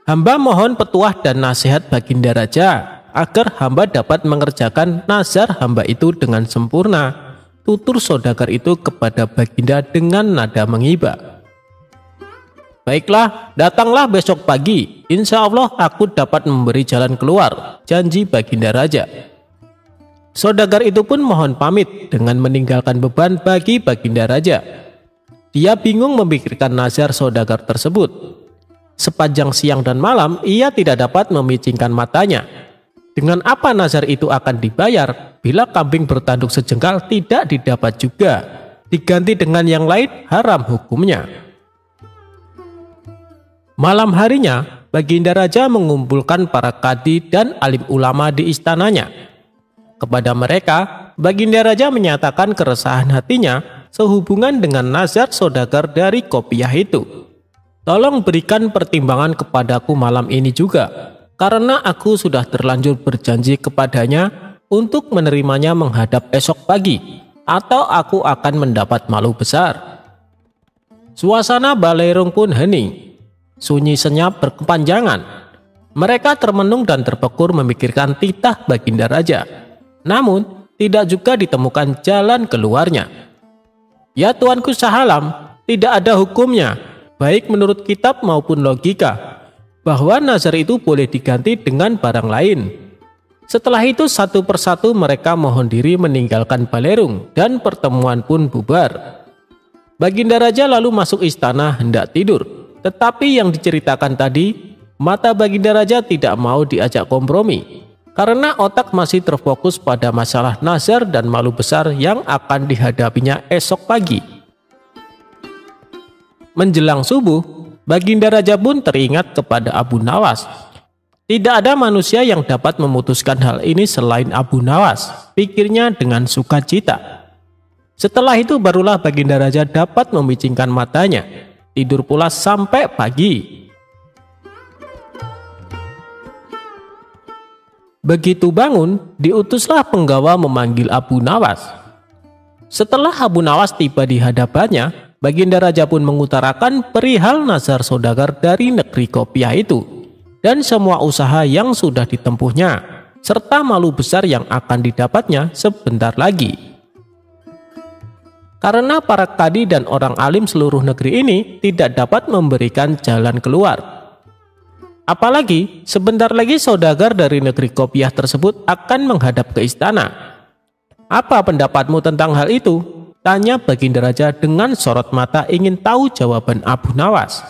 Hamba mohon petuah dan nasihat Baginda Raja agar hamba dapat mengerjakan nazar hamba itu dengan sempurna, tutur saudagar itu kepada Baginda dengan nada menghibah. Baiklah, datanglah besok pagi. Insya Allah aku dapat memberi jalan keluar, janji Baginda Raja. Saudagar itu pun mohon pamit dengan meninggalkan beban bagi Baginda Raja. Dia bingung memikirkan nazar saudagar tersebut. Sepanjang siang dan malam ia tidak dapat memicingkan matanya. Dengan apa nazar itu akan dibayar bila kambing bertanduk sejengkal tidak didapat juga? Diganti dengan yang lain haram hukumnya. Malam harinya, Baginda Raja mengumpulkan para kadi dan alim ulama di istananya. Kepada mereka, Baginda Raja menyatakan keresahan hatinya sehubungan dengan nazar saudagar dari Qopiah itu. Tolong berikan pertimbangan kepadaku malam ini juga, karena aku sudah terlanjur berjanji kepadanya untuk menerimanya menghadap esok pagi, atau aku akan mendapat malu besar. Suasana Balerung pun hening, sunyi senyap berkepanjangan. Mereka termenung dan terpekur memikirkan titah Baginda Raja. Namun, tidak juga ditemukan jalan keluarnya. Ya Tuanku Sahalam, tidak ada hukumnya, baik menurut kitab maupun logika, bahwa nazar itu boleh diganti dengan barang lain. Setelah itu satu persatu mereka mohon diri meninggalkan Balerung dan pertemuan pun bubar. Baginda Raja lalu masuk istana hendak tidur, tetapi yang diceritakan tadi, mata Baginda Raja tidak mau diajak kompromi. Karena otak masih terfokus pada masalah nazar dan malu besar yang akan dihadapinya esok pagi. Menjelang subuh, Baginda Raja pun teringat kepada Abu Nawas. Tidak ada manusia yang dapat memutuskan hal ini selain Abu Nawas, pikirnya dengan sukacita. Setelah itu barulah Baginda Raja dapat memicingkan matanya, tidur pula sampai pagi. Begitu bangun, diutuslah penggawa memanggil Abu Nawas. Setelah Abu Nawas tiba di hadapannya, Baginda Raja pun mengutarakan perihal nazar saudagar dari negeri Qopiah itu, dan semua usaha yang sudah ditempuhnya, serta malu besar yang akan didapatnya sebentar lagi. Karena para kadi dan orang alim seluruh negeri ini tidak dapat memberikan jalan keluar. Apalagi sebentar lagi saudagar dari negeri Qopiah tersebut akan menghadap ke istana. Apa pendapatmu tentang hal itu? Tanya Baginda Raja dengan sorot mata ingin tahu jawaban Abu Nawas.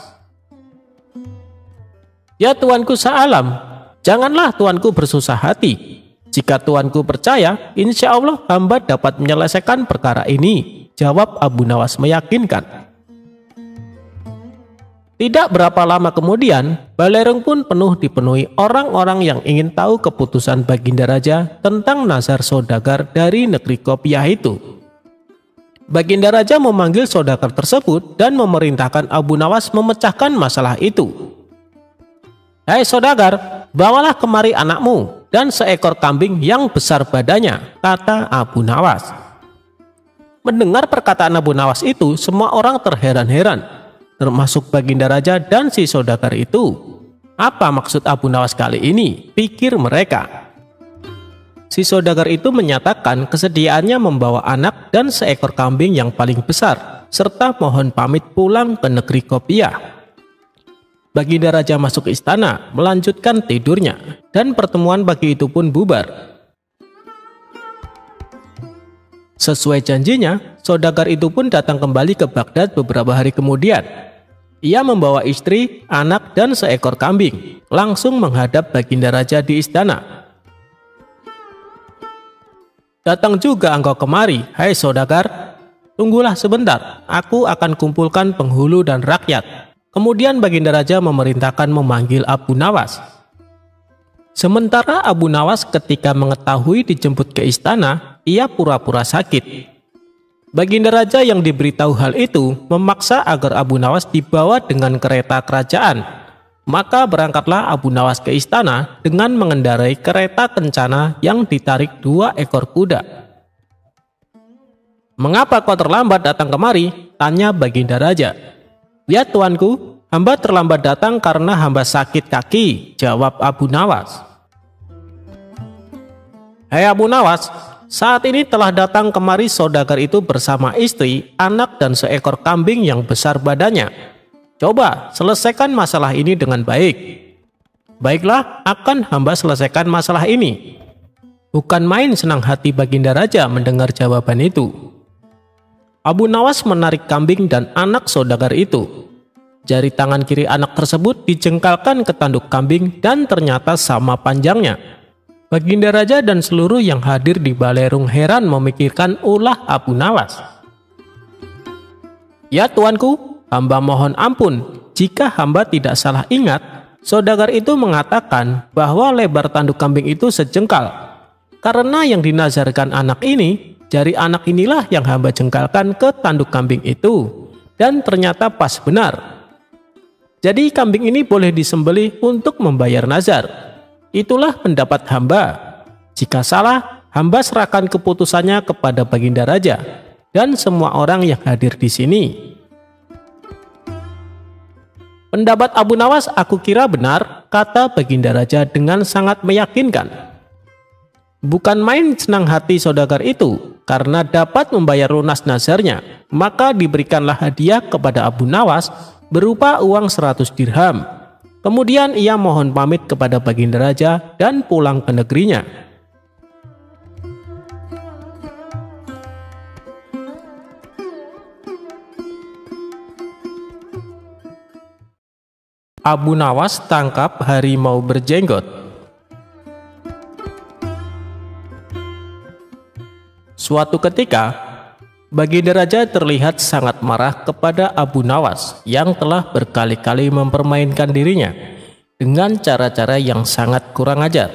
Ya Tuanku Sahalam, janganlah Tuanku bersusah hati. Jika Tuanku percaya, insya Allah hamba dapat menyelesaikan perkara ini, jawab Abu Nawas meyakinkan. Tidak berapa lama kemudian, Balerung pun dipenuhi orang-orang yang ingin tahu keputusan Baginda Raja tentang nazar saudagar dari negeri Qopiah itu. Baginda Raja memanggil saudagar tersebut dan memerintahkan Abu Nawas memecahkan masalah itu. Hai saudagar, bawalah kemari anakmu dan seekor kambing yang besar badannya, kata Abu Nawas. Mendengar perkataan Abu Nawas itu, semua orang terheran-heran, termasuk Baginda Raja dan si saudagar itu. Apa maksud Abu Nawas kali ini? Pikir mereka. Si saudagar itu menyatakan kesediaannya membawa anak dan seekor kambing yang paling besar, serta mohon pamit pulang ke negeri Qopiah. Baginda Raja masuk ke istana, melanjutkan tidurnya, dan pertemuan pagi itu pun bubar. Sesuai janjinya, saudagar itu pun datang kembali ke Baghdad beberapa hari kemudian. Ia membawa istri, anak, dan seekor kambing, langsung menghadap Baginda Raja di istana. Datang juga engkau kemari, hai saudagar. Tunggulah sebentar, aku akan kumpulkan penghulu dan rakyat. Kemudian Baginda Raja memerintahkan memanggil Abu Nawas. Sementara Abu Nawas ketika mengetahui dijemput ke istana, ia pura-pura sakit. Baginda Raja yang diberitahu hal itu memaksa agar Abu Nawas dibawa dengan kereta kerajaan. Maka berangkatlah Abu Nawas ke istana dengan mengendarai kereta kencana yang ditarik 2 ekor kuda. "Mengapa kau terlambat datang kemari?" tanya Baginda Raja. "Ya tuanku, hamba terlambat datang karena hamba sakit kaki," jawab Abu Nawas. "Hei Abu Nawas, saat ini telah datang kemari saudagar itu bersama istri, anak dan seekor kambing yang besar badannya. Coba selesaikan masalah ini dengan baik." "Baiklah, akan hamba selesaikan masalah ini." Bukan main senang hati Baginda Raja mendengar jawaban itu. Abu Nawas menarik kambing dan anak saudagar itu. Jari tangan kiri anak tersebut dijengkalkan ke tanduk kambing dan ternyata sama panjangnya. Baginda Raja dan seluruh yang hadir di Balerung heran memikirkan ulah Abu Nawas. "Ya tuanku, hamba mohon ampun, jika hamba tidak salah ingat, saudagar itu mengatakan bahwa lebar tanduk kambing itu sejengkal. Karena yang dinazarkan anak ini, jari anak inilah yang hamba jengkalkan ke tanduk kambing itu, dan ternyata pas benar. Jadi kambing ini boleh disembelih untuk membayar nazar. Itulah pendapat hamba. Jika salah, hamba serahkan keputusannya kepada Baginda Raja dan semua orang yang hadir di sini." "Pendapat Abu Nawas aku kira benar," kata Baginda Raja dengan sangat meyakinkan. Bukan main senang hati saudagar itu karena dapat membayar lunas nazarnya, maka diberikanlah hadiah kepada Abu Nawas berupa uang 100 dirham. Kemudian ia mohon pamit kepada Baginda Raja dan pulang ke negerinya. Abu Nawas tangkap harimau berjenggot. Suatu ketika, Baginda Raja terlihat sangat marah kepada Abu Nawas yang telah berkali-kali mempermainkan dirinya dengan cara-cara yang sangat kurang ajar.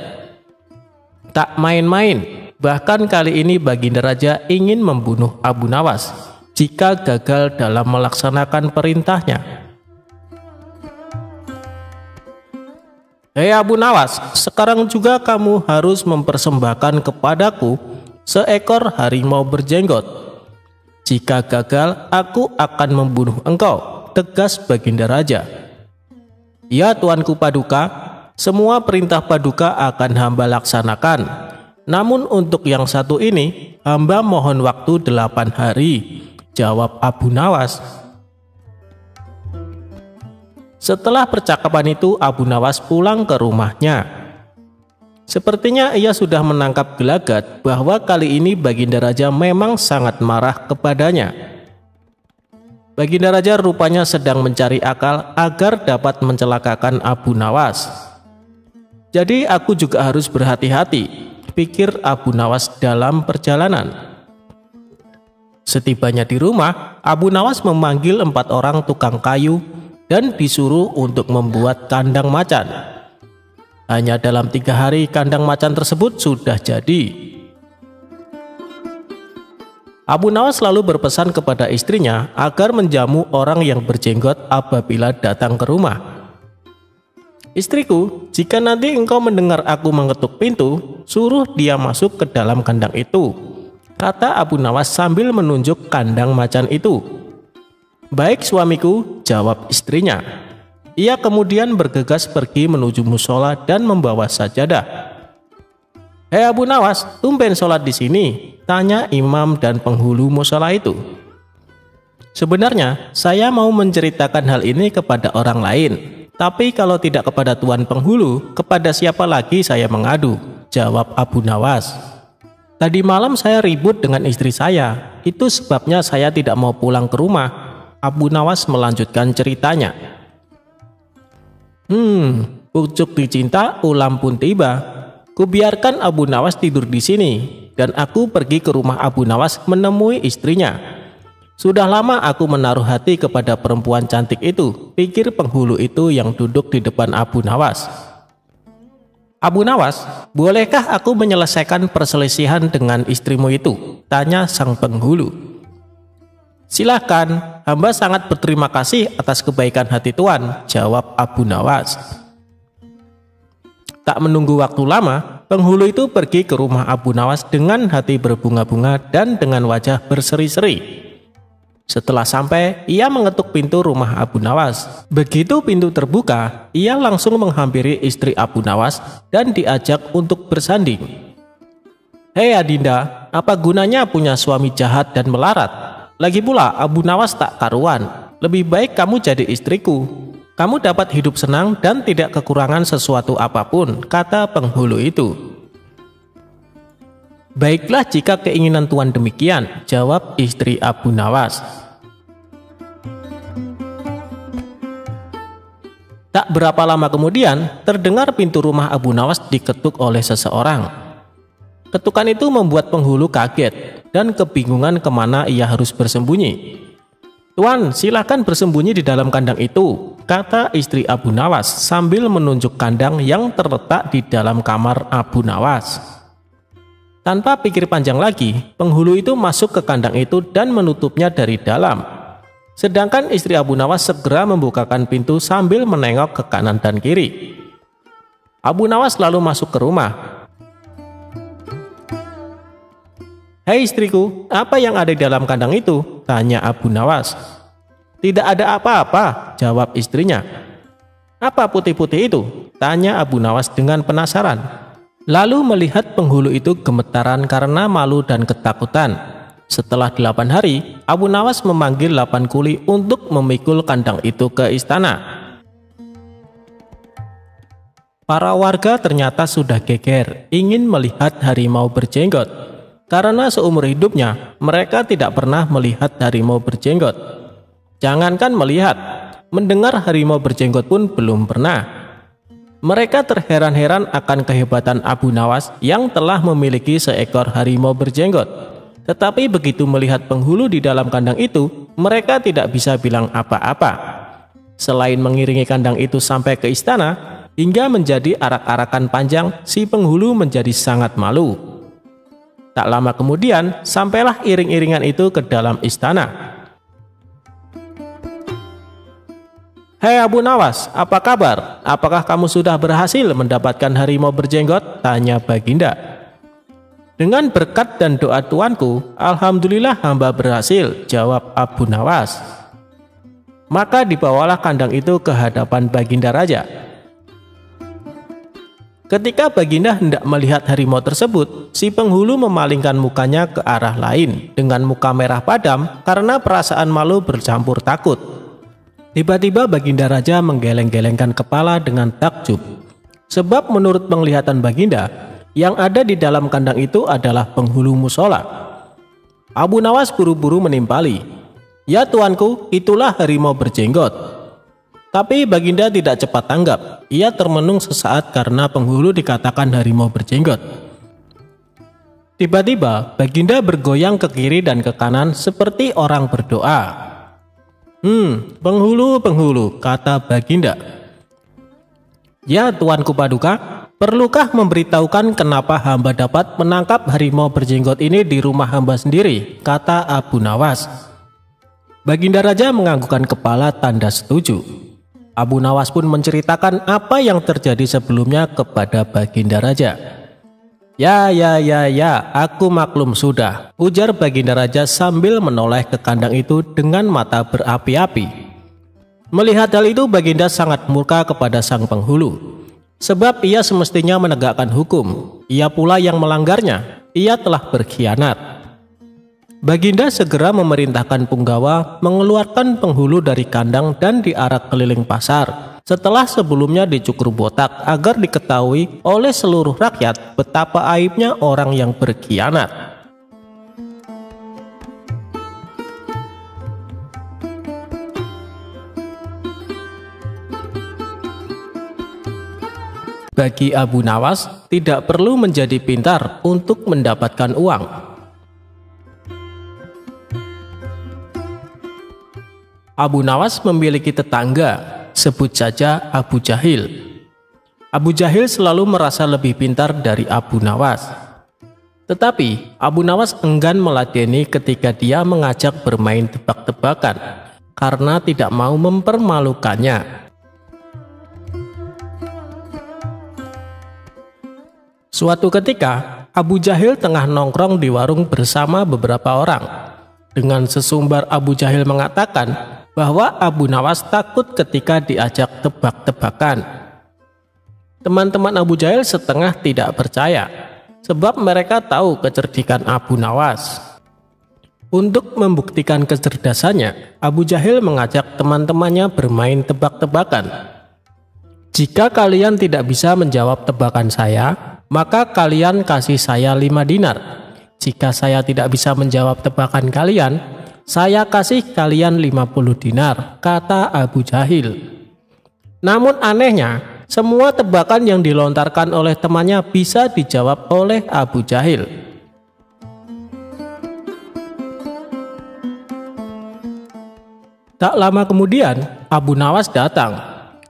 Tak main-main, bahkan kali ini Baginda Raja ingin membunuh Abu Nawas jika gagal dalam melaksanakan perintahnya. "Hei Abu Nawas, sekarang juga kamu harus mempersembahkan kepadaku seekor harimau berjenggot. Jika gagal, aku akan membunuh engkau," tegas Baginda Raja. "Ya tuanku Paduka, semua perintah Paduka akan hamba laksanakan. Namun untuk yang satu ini, hamba mohon waktu 8 hari, jawab Abu Nawas. Setelah percakapan itu, Abu Nawas pulang ke rumahnya. Sepertinya ia sudah menangkap gelagat bahwa kali ini Baginda Raja memang sangat marah kepadanya. Baginda Raja rupanya sedang mencari akal agar dapat mencelakakan Abu Nawas. "Jadi aku juga harus berhati-hati," pikir Abu Nawas dalam perjalanan. Setibanya di rumah, Abu Nawas memanggil 4 orang tukang kayu dan disuruh untuk membuat kandang macan. Hanya dalam 3 hari kandang macan tersebut sudah jadi. Abu Nawas lalu berpesan kepada istrinya agar menjamu orang yang berjenggot apabila datang ke rumah. "Istriku, jika nanti engkau mendengar aku mengetuk pintu, suruh dia masuk ke dalam kandang itu," kata Abu Nawas sambil menunjuk kandang macan itu. "Baik suamiku," jawab istrinya. Ia kemudian bergegas pergi menuju musola dan membawa sajadah. "Hei Abu Nawas, tumben sholat di sini?" tanya imam dan penghulu musola itu. "Sebenarnya saya mau menceritakan hal ini kepada orang lain, tapi kalau tidak kepada tuan penghulu, kepada siapa lagi saya mengadu?" jawab Abu Nawas. "Tadi malam saya ribut dengan istri saya, itu sebabnya saya tidak mau pulang ke rumah." Abu Nawas melanjutkan ceritanya. Pucuk dicinta, ulam pun tiba. Kubiarkan Abu Nawas tidur di sini, dan aku pergi ke rumah Abu Nawas menemui istrinya. Sudah lama aku menaruh hati kepada perempuan cantik itu, pikir penghulu itu yang duduk di depan Abu Nawas. Abu Nawas, bolehkah aku menyelesaikan perselisihan dengan istrimu itu? Tanya sang penghulu. Silahkan, hamba sangat berterima kasih atas kebaikan hati Tuan, jawab Abu Nawas. Tak menunggu waktu lama, penghulu itu pergi ke rumah Abu Nawas dengan hati berbunga-bunga dan dengan wajah berseri-seri. Setelah sampai, ia mengetuk pintu rumah Abu Nawas. Begitu pintu terbuka, ia langsung menghampiri istri Abu Nawas dan diajak untuk bersanding. Hei Adinda, apa gunanya punya suami jahat dan melarat? Lagi pula Abu Nawas tak karuan. Lebih baik kamu jadi istriku. Kamu dapat hidup senang dan tidak kekurangan sesuatu apapun, kata penghulu itu. Baiklah jika keinginan Tuan demikian, jawab istri Abu Nawas. Tak berapa lama kemudian, terdengar pintu rumah Abu Nawas diketuk oleh seseorang. Ketukan itu membuat penghulu kaget dan kebingungan kemana ia harus bersembunyi. Tuan, silakan bersembunyi di dalam kandang itu, kata istri Abu Nawas sambil menunjuk kandang yang terletak di dalam kamar Abu Nawas. Tanpa pikir panjang lagi, penghulu itu masuk ke kandang itu dan menutupnya dari dalam. Sedangkan istri Abu Nawas segera membukakan pintu sambil menengok ke kanan dan kiri. Abu Nawas lalu masuk ke rumah. Hei istriku, apa yang ada di dalam kandang itu? Tanya Abu Nawas. Tidak ada apa-apa, jawab istrinya. Apa putih-putih itu? Tanya Abu Nawas dengan penasaran. Lalu melihat penghulu itu gemetaran karena malu dan ketakutan. Setelah 8 hari, Abu Nawas memanggil 8 kuli untuk memikul kandang itu ke istana. Para warga ternyata sudah geger, ingin melihat harimau berjenggot. Karena seumur hidupnya, mereka tidak pernah melihat harimau berjenggot. Jangankan melihat, mendengar harimau berjenggot pun belum pernah. Mereka terheran-heran akan kehebatan Abu Nawas yang telah memiliki seekor harimau berjenggot. Tetapi begitu melihat penghulu di dalam kandang itu, mereka tidak bisa bilang apa-apa. Selain mengiringi kandang itu sampai ke istana, hingga menjadi arak-arakan panjang, si penghulu menjadi sangat malu. Tak lama kemudian, sampailah iring-iringan itu ke dalam istana. Hei Abu Nawas, apa kabar? Apakah kamu sudah berhasil mendapatkan harimau berjenggot? Tanya Baginda. Dengan berkat dan doa tuanku, alhamdulillah hamba berhasil, jawab Abu Nawas. Maka dibawalah kandang itu ke hadapan Baginda Raja. Ketika Baginda hendak melihat harimau tersebut, si penghulu memalingkan mukanya ke arah lain dengan muka merah padam karena perasaan malu bercampur takut. Tiba-tiba Baginda Raja menggeleng-gelengkan kepala dengan takjub. Sebab menurut penglihatan Baginda, yang ada di dalam kandang itu adalah penghulu musola. Abu Nawas buru-buru menimpali. Ya tuanku, itulah harimau berjenggot. Tapi Baginda tidak cepat tanggap. Ia termenung sesaat karena penghulu dikatakan harimau berjenggot. Tiba-tiba Baginda bergoyang ke kiri dan ke kanan seperti orang berdoa. Penghulu, kata Baginda. Ya tuanku Paduka, perlukah memberitahukan kenapa hamba dapat menangkap harimau berjenggot ini di rumah hamba sendiri? Kata Abu Nawas. Baginda Raja menganggukkan kepala tanda setuju. Abu Nawas pun menceritakan apa yang terjadi sebelumnya kepada Baginda Raja. Ya, aku maklum sudah, ujar Baginda Raja sambil menoleh ke kandang itu dengan mata berapi-api. Melihat hal itu, Baginda sangat murka kepada sang penghulu. Sebab ia semestinya menegakkan hukum, ia pula yang melanggarnya, ia telah berkhianat. Baginda segera memerintahkan punggawa mengeluarkan penghulu dari kandang dan diarak keliling pasar, setelah sebelumnya dicukur botak agar diketahui oleh seluruh rakyat betapa aibnya orang yang berkhianat. Bagi Abu Nawas, tidak perlu menjadi pintar untuk mendapatkan uang. Abu Nawas memiliki tetangga, sebut saja Abu Jahil. Abu Jahil selalu merasa lebih pintar dari Abu Nawas. Tetapi Abu Nawas enggan meladeni ketika dia mengajak bermain tebak-tebakan karena tidak mau mempermalukannya. Suatu ketika, Abu Jahil tengah nongkrong di warung bersama beberapa orang. Dengan sesumbar Abu Jahil mengatakan bahwa Abu Nawas takut ketika diajak tebak-tebakan. Teman-teman Abu Jahil setengah tidak percaya, sebab mereka tahu kecerdikan Abu Nawas. Untuk membuktikan kecerdasannya, Abu Jahil mengajak teman-temannya bermain tebak-tebakan. Jika kalian tidak bisa menjawab tebakan saya, maka kalian kasih saya 5 dinar. Jika saya tidak bisa menjawab tebakan kalian, saya kasih kalian 50 dinar, kata Abu Jahil. Namun anehnya, semua tebakan yang dilontarkan oleh temannya bisa dijawab oleh Abu Jahil. Tak lama kemudian, Abu Nawas datang.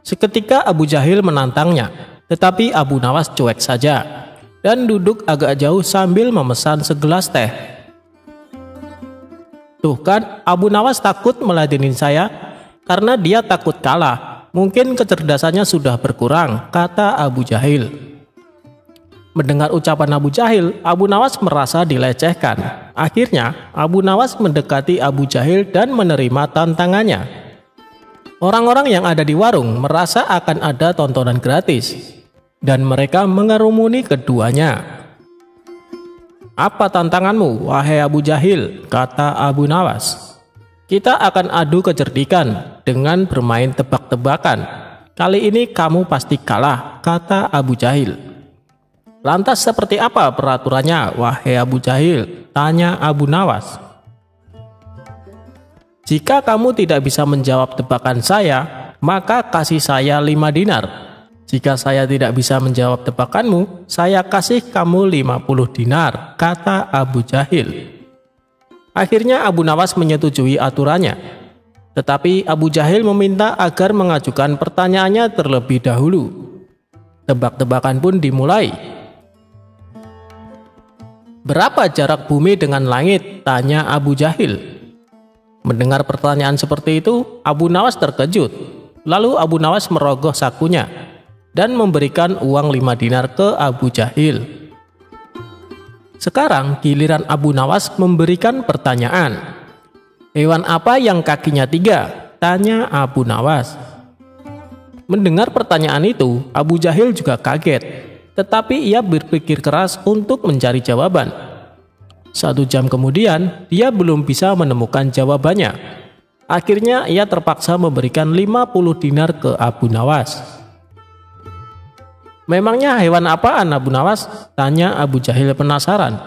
Seketika Abu Jahil menantangnya, tetapi Abu Nawas cuek saja dan duduk agak jauh sambil memesan segelas teh. Tuh kan, Abu Nawas takut meladenin saya karena dia takut kalah. Mungkin kecerdasannya sudah berkurang, kata Abu Jahil. Mendengar ucapan Abu Jahil, Abu Nawas merasa dilecehkan. Akhirnya, Abu Nawas mendekati Abu Jahil dan menerima tantangannya. Orang-orang yang ada di warung merasa akan ada tontonan gratis, dan mereka mengerumuni keduanya. Apa tantanganmu, wahai Abu Jahil? Kata Abu Nawas. Kita akan adu kecerdikan dengan bermain tebak-tebakan. Kali ini kamu pasti kalah, kata Abu Jahil. Lantas seperti apa peraturannya, wahai Abu Jahil? Tanya Abu Nawas. Jika kamu tidak bisa menjawab tebakan saya, maka kasih saya 5 dinar. Jika saya tidak bisa menjawab tebakanmu, saya kasih kamu 50 dinar, kata Abu Jahil. Akhirnya Abu Nawas menyetujui aturannya. Tetapi Abu Jahil meminta agar mengajukan pertanyaannya terlebih dahulu. Tebak-tebakan pun dimulai. Berapa jarak bumi dengan langit? Tanya Abu Jahil. Mendengar pertanyaan seperti itu, Abu Nawas terkejut. Lalu Abu Nawas merogoh sakunya dan memberikan uang 5 dinar ke Abu Jahil. Sekarang giliran Abu Nawas memberikan pertanyaan. Hewan apa yang kakinya 3? Tanya Abu Nawas. Mendengar pertanyaan itu, Abu Jahil juga kaget. Tetapi ia berpikir keras untuk mencari jawaban. 1 jam kemudian, dia belum bisa menemukan jawabannya. Akhirnya ia terpaksa memberikan 50 dinar ke Abu Nawas. Memangnya hewan apaan, Abu Nawas? Tanya Abu Jahil penasaran.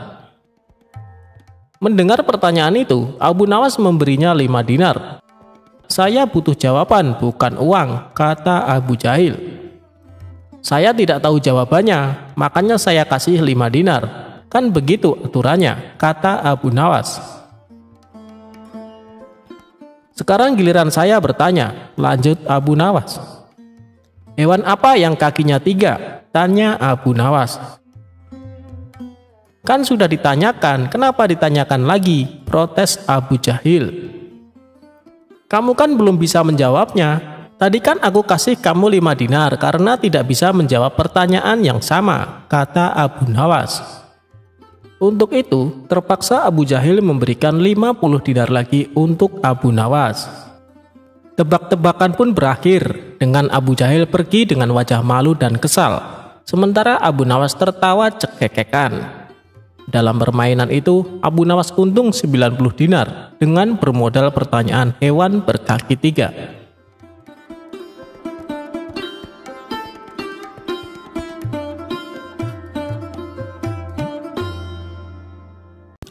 Mendengar pertanyaan itu, Abu Nawas memberinya 5 dinar. Saya butuh jawaban, bukan uang, kata Abu Jahil. Saya tidak tahu jawabannya, makanya saya kasih 5 dinar. Kan begitu aturannya, kata Abu Nawas. Sekarang giliran saya bertanya, lanjut Abu Nawas. Hewan apa yang kakinya 3? Tanya Abu Nawas. Kan sudah ditanyakan, kenapa ditanyakan lagi? Protes Abu Jahil. Kamu kan belum bisa menjawabnya. Tadi kan aku kasih kamu 5 dinar karena tidak bisa menjawab pertanyaan yang sama, kata Abu Nawas. Untuk itu, terpaksa Abu Jahil memberikan 50 dinar lagi untuk Abu Nawas. Tebak-tebakan pun berakhir dengan Abu Jahil pergi dengan wajah malu dan kesal, sementara Abu Nawas tertawa cekekekan. Dalam permainan itu, Abu Nawas untung 90 dinar dengan bermodal pertanyaan hewan berkaki 3.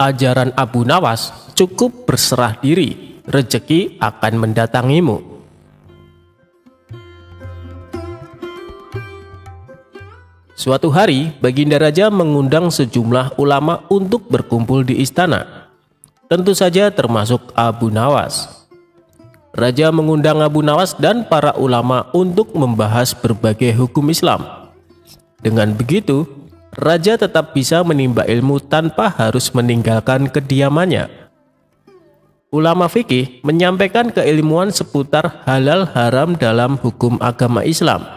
Ajaran Abu Nawas cukup berserah diri, rezeki akan mendatangimu. Suatu hari, Baginda Raja mengundang sejumlah ulama untuk berkumpul di istana. Tentu saja termasuk Abu Nawas. Raja mengundang Abu Nawas dan para ulama untuk membahas berbagai hukum Islam. Dengan begitu, raja tetap bisa menimba ilmu tanpa harus meninggalkan kediamannya. Ulama fikih menyampaikan keilmuan seputar halal haram dalam hukum agama Islam.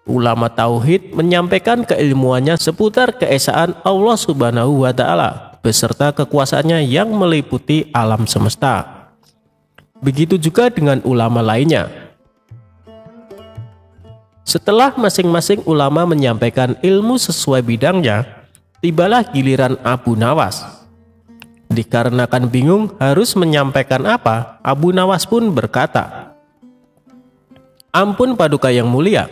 Ulama tauhid menyampaikan keilmuannya seputar keesaan Allah Subhanahu wa Ta'ala beserta kekuasaannya yang meliputi alam semesta. Begitu juga dengan ulama lainnya. Setelah masing-masing ulama menyampaikan ilmu sesuai bidangnya, tibalah giliran Abu Nawas. Dikarenakan bingung harus menyampaikan apa, Abu Nawas pun berkata, "Ampun Paduka yang mulia,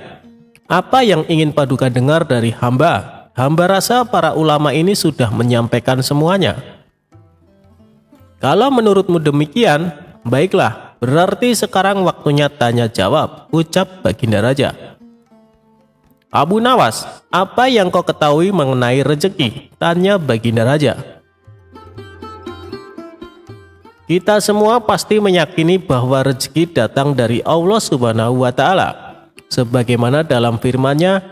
apa yang ingin Paduka dengar dari hamba? Hamba rasa para ulama ini sudah menyampaikan semuanya." "Kalau menurutmu demikian, baiklah, berarti sekarang waktunya tanya jawab," ucap Baginda Raja. "Abu Nawas, apa yang kau ketahui mengenai rezeki?" tanya Baginda Raja. "Kita semua pasti meyakini bahwa rezeki datang dari Allah Subhanahu wa Ta'ala. Sebagaimana dalam firman-Nya,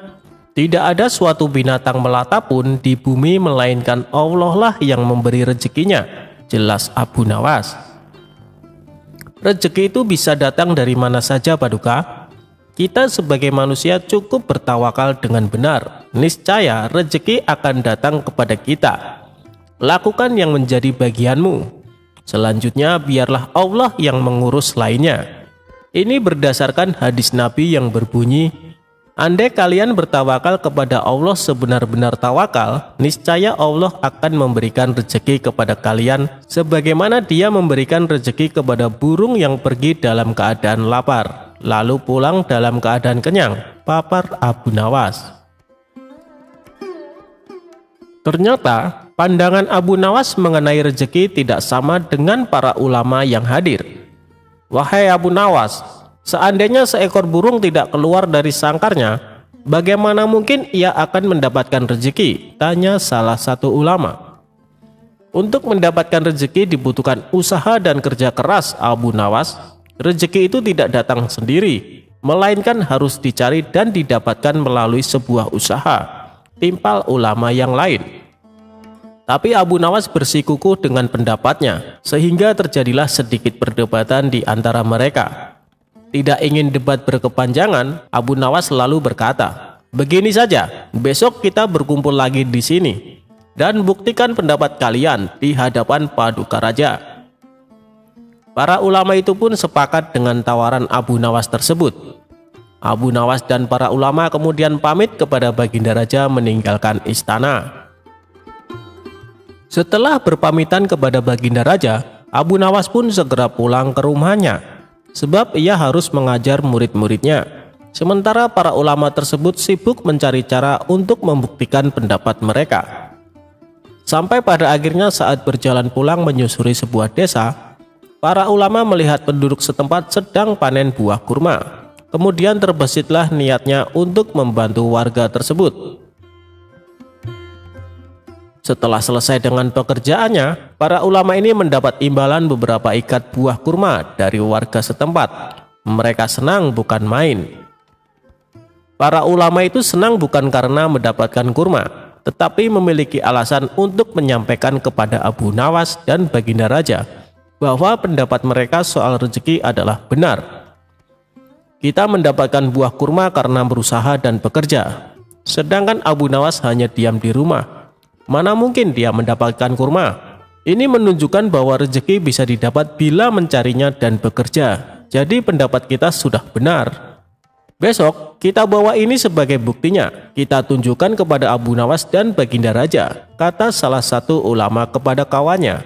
tidak ada suatu binatang melata pun di bumi melainkan Allah lah yang memberi rezekinya," jelas Abu Nawas. "Rezeki itu bisa datang dari mana saja Paduka. Kita sebagai manusia cukup bertawakal dengan benar. Niscaya rezeki akan datang kepada kita. Lakukan yang menjadi bagianmu. Selanjutnya biarlah Allah yang mengurus lainnya." Ini berdasarkan hadis Nabi yang berbunyi, "Andai kalian bertawakal kepada Allah sebenar-benar tawakal, niscaya Allah akan memberikan rezeki kepada kalian sebagaimana Dia memberikan rezeki kepada burung yang pergi dalam keadaan lapar, lalu pulang dalam keadaan kenyang," papar Abu Nawas. Ternyata pandangan Abu Nawas mengenai rezeki tidak sama dengan para ulama yang hadir. "Wahai Abu Nawas, seandainya seekor burung tidak keluar dari sangkarnya, bagaimana mungkin ia akan mendapatkan rezeki?" tanya salah satu ulama. "Untuk mendapatkan rezeki dibutuhkan usaha dan kerja keras Abu Nawas. Rezeki itu tidak datang sendiri, melainkan harus dicari dan didapatkan melalui sebuah usaha," timpal ulama yang lain. Tapi Abu Nawas bersikukuh dengan pendapatnya, sehingga terjadilah sedikit perdebatan di antara mereka. Tidak ingin debat berkepanjangan, Abu Nawas lalu berkata, "Begini saja, besok kita berkumpul lagi di sini dan buktikan pendapat kalian di hadapan Paduka Raja." Para ulama itu pun sepakat dengan tawaran Abu Nawas tersebut. Abu Nawas dan para ulama kemudian pamit kepada Baginda Raja meninggalkan istana. Setelah berpamitan kepada Baginda Raja, Abu Nawas pun segera pulang ke rumahnya, sebab ia harus mengajar murid-muridnya. Sementara para ulama tersebut sibuk mencari cara untuk membuktikan pendapat mereka. Sampai pada akhirnya saat berjalan pulang menyusuri sebuah desa, para ulama melihat penduduk setempat sedang panen buah kurma. Kemudian terbesitlah niatnya untuk membantu warga tersebut. Setelah selesai dengan pekerjaannya, para ulama ini mendapat imbalan beberapa ikat buah kurma dari warga setempat. Mereka senang bukan main. Para ulama itu senang bukan karena mendapatkan kurma, tetapi memiliki alasan untuk menyampaikan kepada Abu Nawas dan Baginda Raja bahwa pendapat mereka soal rezeki adalah benar. "Kita mendapatkan buah kurma karena berusaha dan bekerja, sedangkan Abu Nawas hanya diam di rumah. Mana mungkin dia mendapatkan kurma? Ini menunjukkan bahwa rezeki bisa didapat bila mencarinya dan bekerja. Jadi pendapat kita sudah benar. Besok kita bawa ini sebagai buktinya. Kita tunjukkan kepada Abu Nawas dan Baginda Raja," kata salah satu ulama kepada kawannya.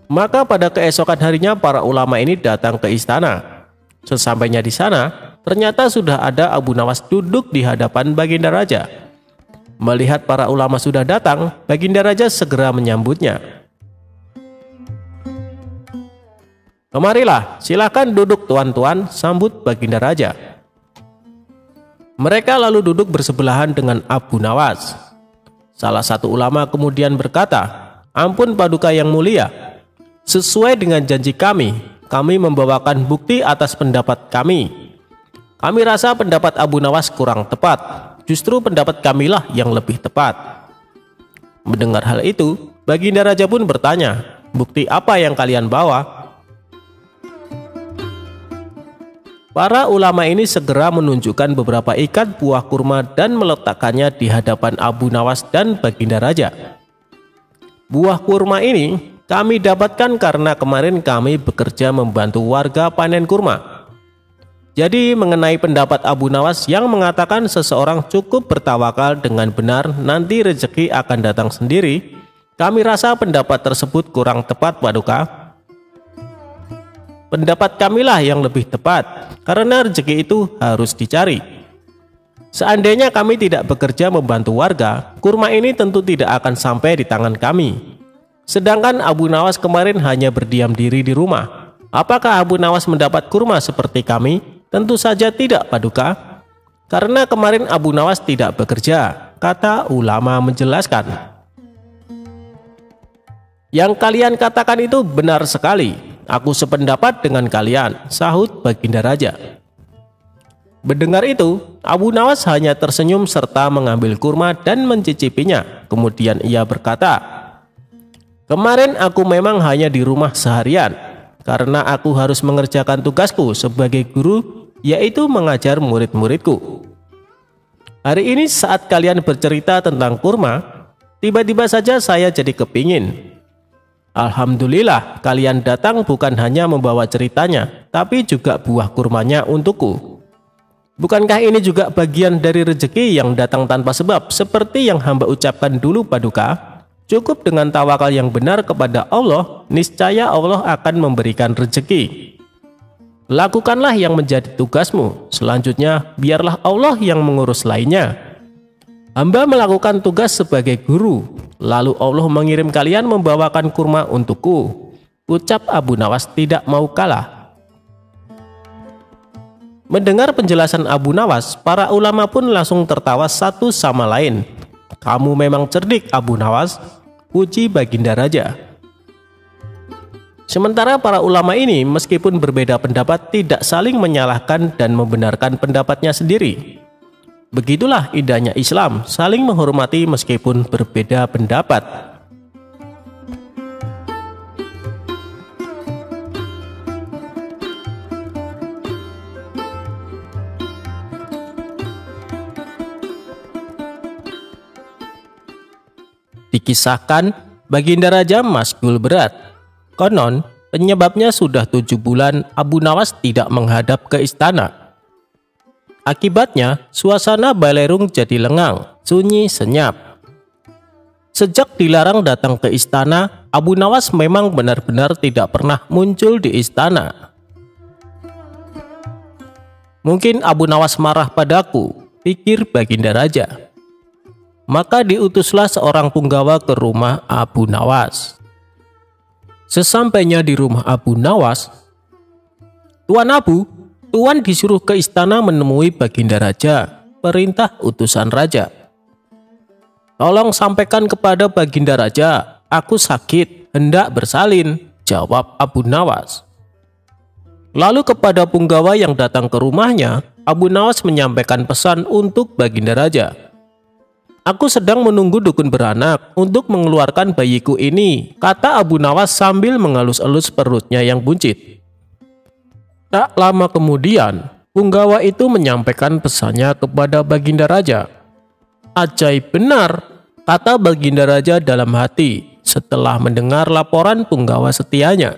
Maka pada keesokan harinya para ulama ini datang ke istana. Sesampainya di sana, ternyata sudah ada Abu Nawas duduk di hadapan Baginda Raja. Melihat para ulama sudah datang, Baginda Raja segera menyambutnya. "Kemarilah, silakan duduk tuan-tuan," sambut Baginda Raja. Mereka lalu duduk bersebelahan dengan Abu Nawas. Salah satu ulama kemudian berkata, "Ampun Paduka yang mulia, Sesuai dengan janji kami membawakan bukti atas pendapat kami. Kami rasa pendapat Abu Nawas kurang tepat. Justru pendapat kamilah yang lebih tepat." Mendengar hal itu, Baginda Raja pun bertanya, "Bukti apa yang kalian bawa?" Para ulama ini segera menunjukkan beberapa ikat buah kurma dan meletakkannya di hadapan Abu Nawas dan Baginda Raja. "Buah kurma ini kami dapatkan karena kemarin kami bekerja membantu warga panen kurma. Jadi mengenai pendapat Abu Nawas yang mengatakan seseorang cukup bertawakal dengan benar nanti rezeki akan datang sendiri, kami rasa pendapat tersebut kurang tepat, Paduka. Pendapat kamilah yang lebih tepat, karena rezeki itu harus dicari. Seandainya kami tidak bekerja membantu warga, kurma ini tentu tidak akan sampai di tangan kami. Sedangkan Abu Nawas kemarin hanya berdiam diri di rumah. Apakah Abu Nawas mendapat kurma seperti kami? Tentu saja tidak, Paduka. Karena kemarin Abu Nawas tidak bekerja," kata ulama menjelaskan. "Yang kalian katakan itu benar sekali. Aku sependapat dengan kalian," sahut Baginda Raja. Mendengar itu, Abu Nawas hanya tersenyum serta mengambil kurma dan mencicipinya. Kemudian ia berkata, "Kemarin aku memang hanya di rumah seharian, karena aku harus mengerjakan tugasku sebagai guru, yaitu mengajar murid-muridku. Hari ini saat kalian bercerita tentang kurma, tiba-tiba saja saya jadi kepingin. Alhamdulillah kalian datang bukan hanya membawa ceritanya, tapi juga buah kurmanya untukku. Bukankah ini juga bagian dari rezeki yang datang tanpa sebab, seperti yang hamba ucapkan dulu, Paduka? Cukup dengan tawakal yang benar kepada Allah, niscaya Allah akan memberikan rezeki. Lakukanlah yang menjadi tugasmu, selanjutnya biarlah Allah yang mengurus lainnya. Hamba melakukan tugas sebagai guru, lalu Allah mengirim kalian membawakan kurma untukku," ucap Abu Nawas tidak mau kalah. Mendengar penjelasan Abu Nawas, para ulama pun langsung tertawa satu sama lain. "Kamu memang cerdik, Abu Nawas," puji Baginda Raja. Sementara para ulama ini meskipun berbeda pendapat tidak saling menyalahkan dan membenarkan pendapatnya sendiri. Begitulah indahnya Islam, saling menghormati meskipun berbeda pendapat. Dikisahkan, Baginda Raja masgul berat. Konon, penyebabnya sudah 7 bulan Abu Nawas tidak menghadap ke istana. Akibatnya, suasana Balerung jadi lengang, sunyi senyap. Sejak dilarang datang ke istana, Abu Nawas memang benar-benar tidak pernah muncul di istana. "Mungkin Abu Nawas marah padaku," pikir Baginda Raja. Maka diutuslah seorang punggawa ke rumah Abu Nawas. Sesampainya di rumah Abu Nawas, "Tuan Abu, Tuan disuruh ke istana menemui Baginda Raja, perintah utusan raja." "Tolong sampaikan kepada Baginda Raja, aku sakit, hendak bersalin," jawab Abu Nawas. Lalu kepada punggawa yang datang ke rumahnya, Abu Nawas menyampaikan pesan untuk Baginda Raja. "Aku sedang menunggu dukun beranak untuk mengeluarkan bayiku ini," kata Abu Nawas sambil mengelus-elus perutnya yang buncit. Tak lama kemudian, punggawa itu menyampaikan pesannya kepada Baginda Raja. "Ajaib benar," kata Baginda Raja dalam hati setelah mendengar laporan punggawa setianya.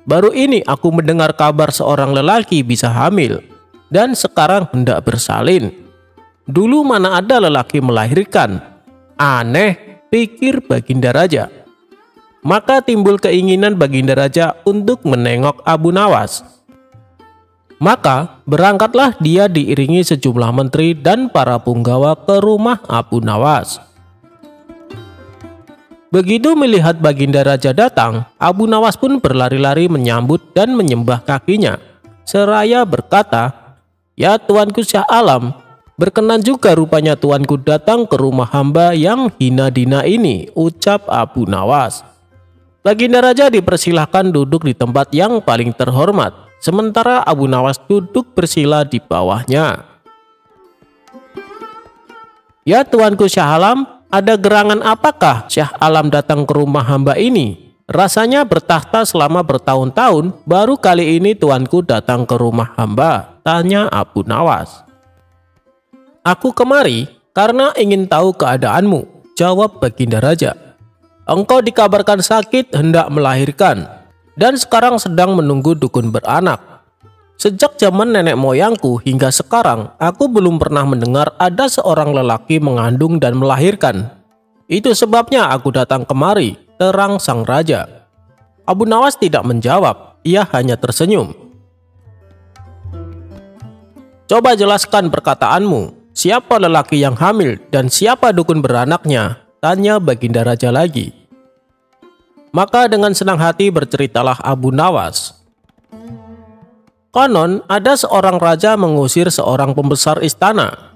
"Baru ini aku mendengar kabar seorang lelaki bisa hamil, dan sekarang hendak bersalin. Dulu mana ada lelaki melahirkan? Aneh," pikir Baginda Raja. Maka timbul keinginan Baginda Raja untuk menengok Abu Nawas. Maka berangkatlah dia diiringi sejumlah menteri dan para punggawa ke rumah Abu Nawas. Begitu melihat Baginda Raja datang, Abu Nawas pun berlari-lari menyambut dan menyembah kakinya, seraya berkata, "Ya tuanku Syah Alam, berkenan juga rupanya tuanku datang ke rumah hamba yang hina dina ini," ucap Abu Nawas. Baginda Raja dipersilahkan duduk di tempat yang paling terhormat, sementara Abu Nawas duduk bersila di bawahnya. "Ya Tuanku Syah Alam, ada gerangan apakah Syah Alam datang ke rumah hamba ini? Rasanya bertahta selama bertahun-tahun, baru kali ini Tuanku datang ke rumah hamba," tanya Abu Nawas. "Aku kemari karena ingin tahu keadaanmu," jawab Baginda Raja. "Engkau dikabarkan sakit hendak melahirkan, dan sekarang sedang menunggu dukun beranak. Sejak zaman nenek moyangku hingga sekarang, aku belum pernah mendengar ada seorang lelaki mengandung dan melahirkan. Itu sebabnya aku datang kemari," terang sang raja. Abu Nawas tidak menjawab, ia hanya tersenyum. "Coba jelaskan perkataanmu. Siapa lelaki yang hamil dan siapa dukun beranaknya?" tanya Baginda Raja lagi. Maka dengan senang hati berceritalah Abu Nawas. "Konon ada seorang raja mengusir seorang pembesar istana.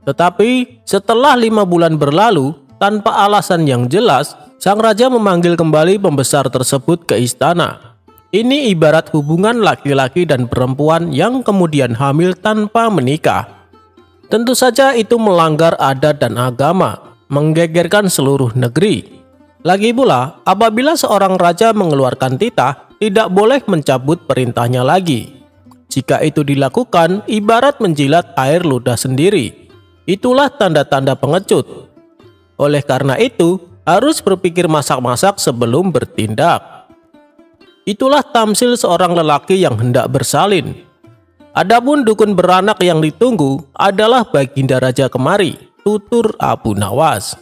Tetapi setelah 5 bulan berlalu, tanpa alasan yang jelas, sang raja memanggil kembali pembesar tersebut ke istana. Ini ibarat hubungan laki-laki dan perempuan yang kemudian hamil tanpa menikah. Tentu saja itu melanggar adat dan agama, menggegerkan seluruh negeri. Lagi pula, apabila seorang raja mengeluarkan titah, tidak boleh mencabut perintahnya lagi. Jika itu dilakukan, ibarat menjilat air ludah sendiri. Itulah tanda-tanda pengecut. Oleh karena itu, harus berpikir masak-masak sebelum bertindak. Itulah tamsil seorang lelaki yang hendak bersalin. Adapun dukun beranak yang ditunggu adalah Baginda Raja kemari," tutur Abu Nawas.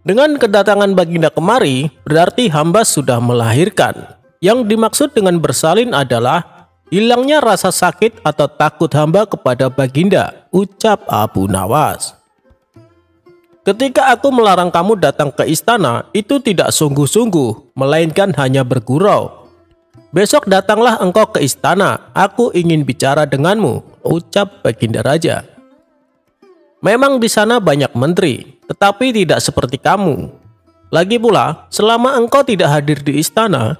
Dengan kedatangan Baginda kemari, berarti hamba sudah melahirkan. Yang dimaksud dengan bersalin adalah hilangnya rasa sakit atau takut hamba kepada Baginda, ucap Abu Nawas. "Ketika aku melarang kamu datang ke istana, itu tidak sungguh-sungguh, melainkan hanya bergurau. Besok datanglah engkau ke istana, aku ingin bicara denganmu," ucap Baginda Raja. "Memang di sana banyak menteri, tetapi tidak seperti kamu. Lagi pula, selama engkau tidak hadir di istana,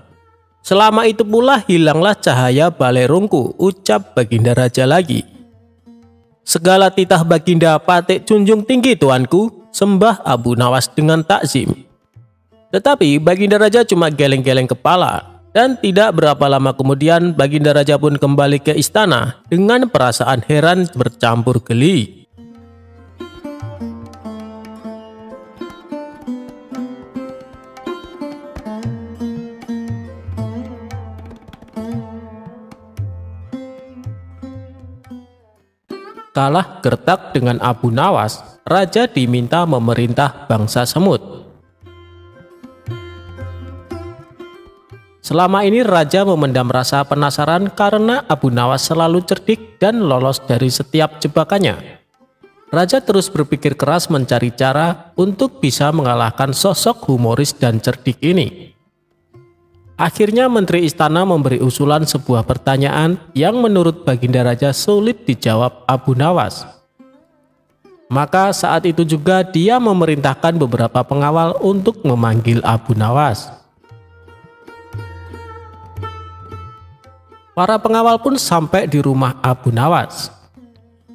selama itu pula hilanglah cahaya balerungku," ucap Baginda Raja lagi. "Segala titah Baginda patik junjung tinggi tuanku," sembah Abu Nawas dengan takzim. Tetapi Baginda Raja cuma geleng-geleng kepala. Dan tidak berapa lama kemudian Baginda Raja pun kembali ke istana dengan perasaan heran bercampur geli. Kalah gertak dengan Abu Nawas, raja diminta memerintah bangsa semut. Selama ini raja memendam rasa penasaran karena Abu Nawas selalu cerdik dan lolos dari setiap jebakannya. Raja terus berpikir keras mencari cara untuk bisa mengalahkan sosok humoris dan cerdik ini. Akhirnya Menteri Istana memberi usulan sebuah pertanyaan yang menurut Baginda Raja sulit dijawab Abu Nawas. Maka saat itu juga dia memerintahkan beberapa pengawal untuk memanggil Abu Nawas. Para pengawal pun sampai di rumah Abu Nawas.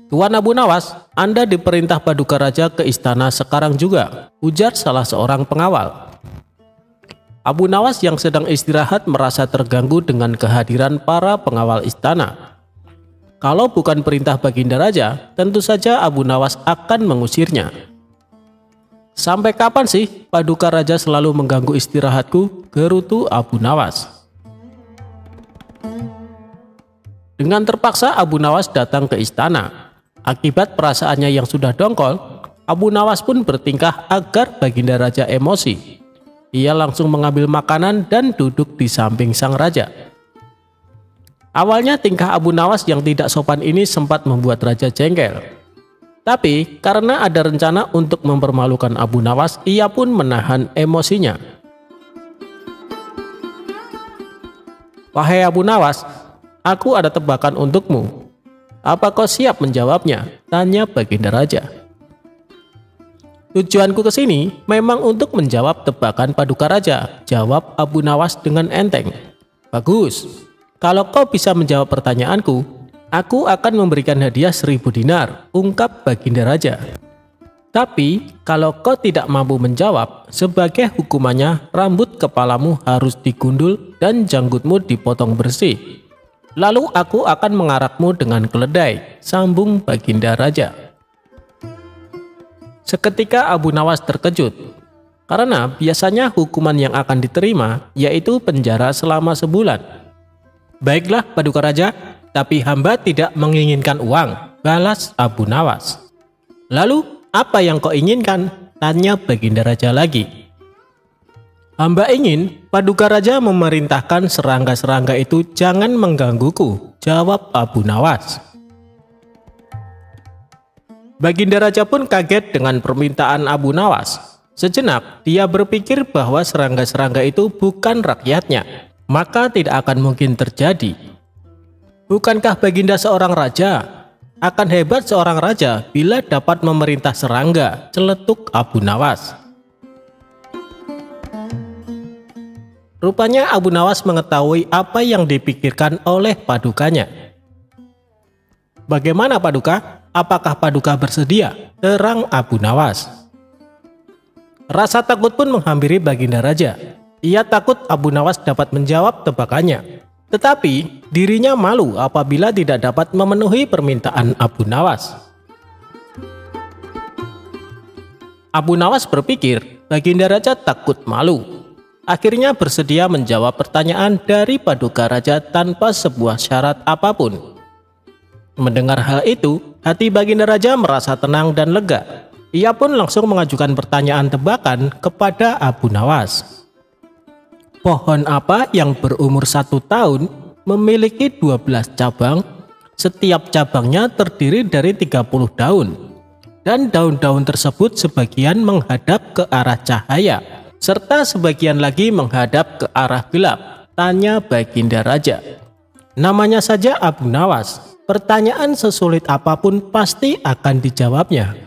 "Tuan Abu Nawas, Anda diperintah Paduka Raja ke istana sekarang juga," ujar salah seorang pengawal. Abu Nawas yang sedang istirahat merasa terganggu dengan kehadiran para pengawal istana. Kalau bukan perintah Baginda Raja, tentu saja Abu Nawas akan mengusirnya. "Sampai kapan sih Paduka Raja selalu mengganggu istirahatku?" gerutu Abu Nawas. Dengan terpaksa Abu Nawas datang ke istana. Akibat perasaannya yang sudah dongkol, Abu Nawas pun bertingkah agar Baginda Raja emosi. Ia langsung mengambil makanan dan duduk di samping sang raja. Awalnya tingkah Abu Nawas yang tidak sopan ini sempat membuat raja jengkel. Tapi karena ada rencana untuk mempermalukan Abu Nawas, ia pun menahan emosinya. "Wahai Abu Nawas, aku ada tebakan untukmu. Apa kau siap menjawabnya?" tanya Baginda Raja. Tujuanku ke sini memang untuk menjawab tebakan Paduka Raja, jawab Abu Nawas dengan enteng. Bagus, kalau kau bisa menjawab pertanyaanku, aku akan memberikan hadiah 1000 dinar, ungkap Baginda Raja. Tapi kalau kau tidak mampu menjawab, sebagai hukumannya rambut kepalamu harus digundul dan janggutmu dipotong bersih. Lalu aku akan mengarakmu dengan keledai, sambung Baginda Raja. Seketika Abu Nawas terkejut, karena biasanya hukuman yang akan diterima yaitu penjara selama sebulan. Baiklah Paduka Raja, tapi hamba tidak menginginkan uang, balas Abu Nawas. Lalu apa yang kau inginkan? Tanya Baginda Raja lagi. Hamba ingin Paduka Raja memerintahkan serangga-serangga itu jangan menggangguku, jawab Abu Nawas. Baginda Raja pun kaget dengan permintaan Abu Nawas. Sejenak dia berpikir bahwa serangga-serangga itu bukan rakyatnya, maka tidak akan mungkin terjadi. Bukankah Baginda seorang raja? Akan hebat seorang raja bila dapat memerintah serangga, celetuk Abu Nawas. Rupanya Abu Nawas mengetahui apa yang dipikirkan oleh padukanya. Bagaimana Paduka? Apakah Paduka bersedia? Terang Abu Nawas. Rasa takut pun menghampiri Baginda Raja. Ia takut Abu Nawas dapat menjawab tebakannya. Tetapi dirinya malu apabila tidak dapat memenuhi permintaan Abu Nawas. Abu Nawas berpikir Baginda Raja takut malu. Akhirnya bersedia menjawab pertanyaan dari Paduka Raja tanpa sebuah syarat apapun. Mendengar hal itu, hati Baginda Raja merasa tenang dan lega. Ia pun langsung mengajukan pertanyaan tebakan kepada Abu Nawas. Pohon apa yang berumur 1 tahun memiliki 12 cabang, setiap cabangnya terdiri dari 30 daun, dan daun-daun tersebut sebagian menghadap ke arah cahaya, serta sebagian lagi menghadap ke arah gelap, tanya Baginda Raja. Namanya saja Abu Nawas, pertanyaan sesulit apapun pasti akan dijawabnya.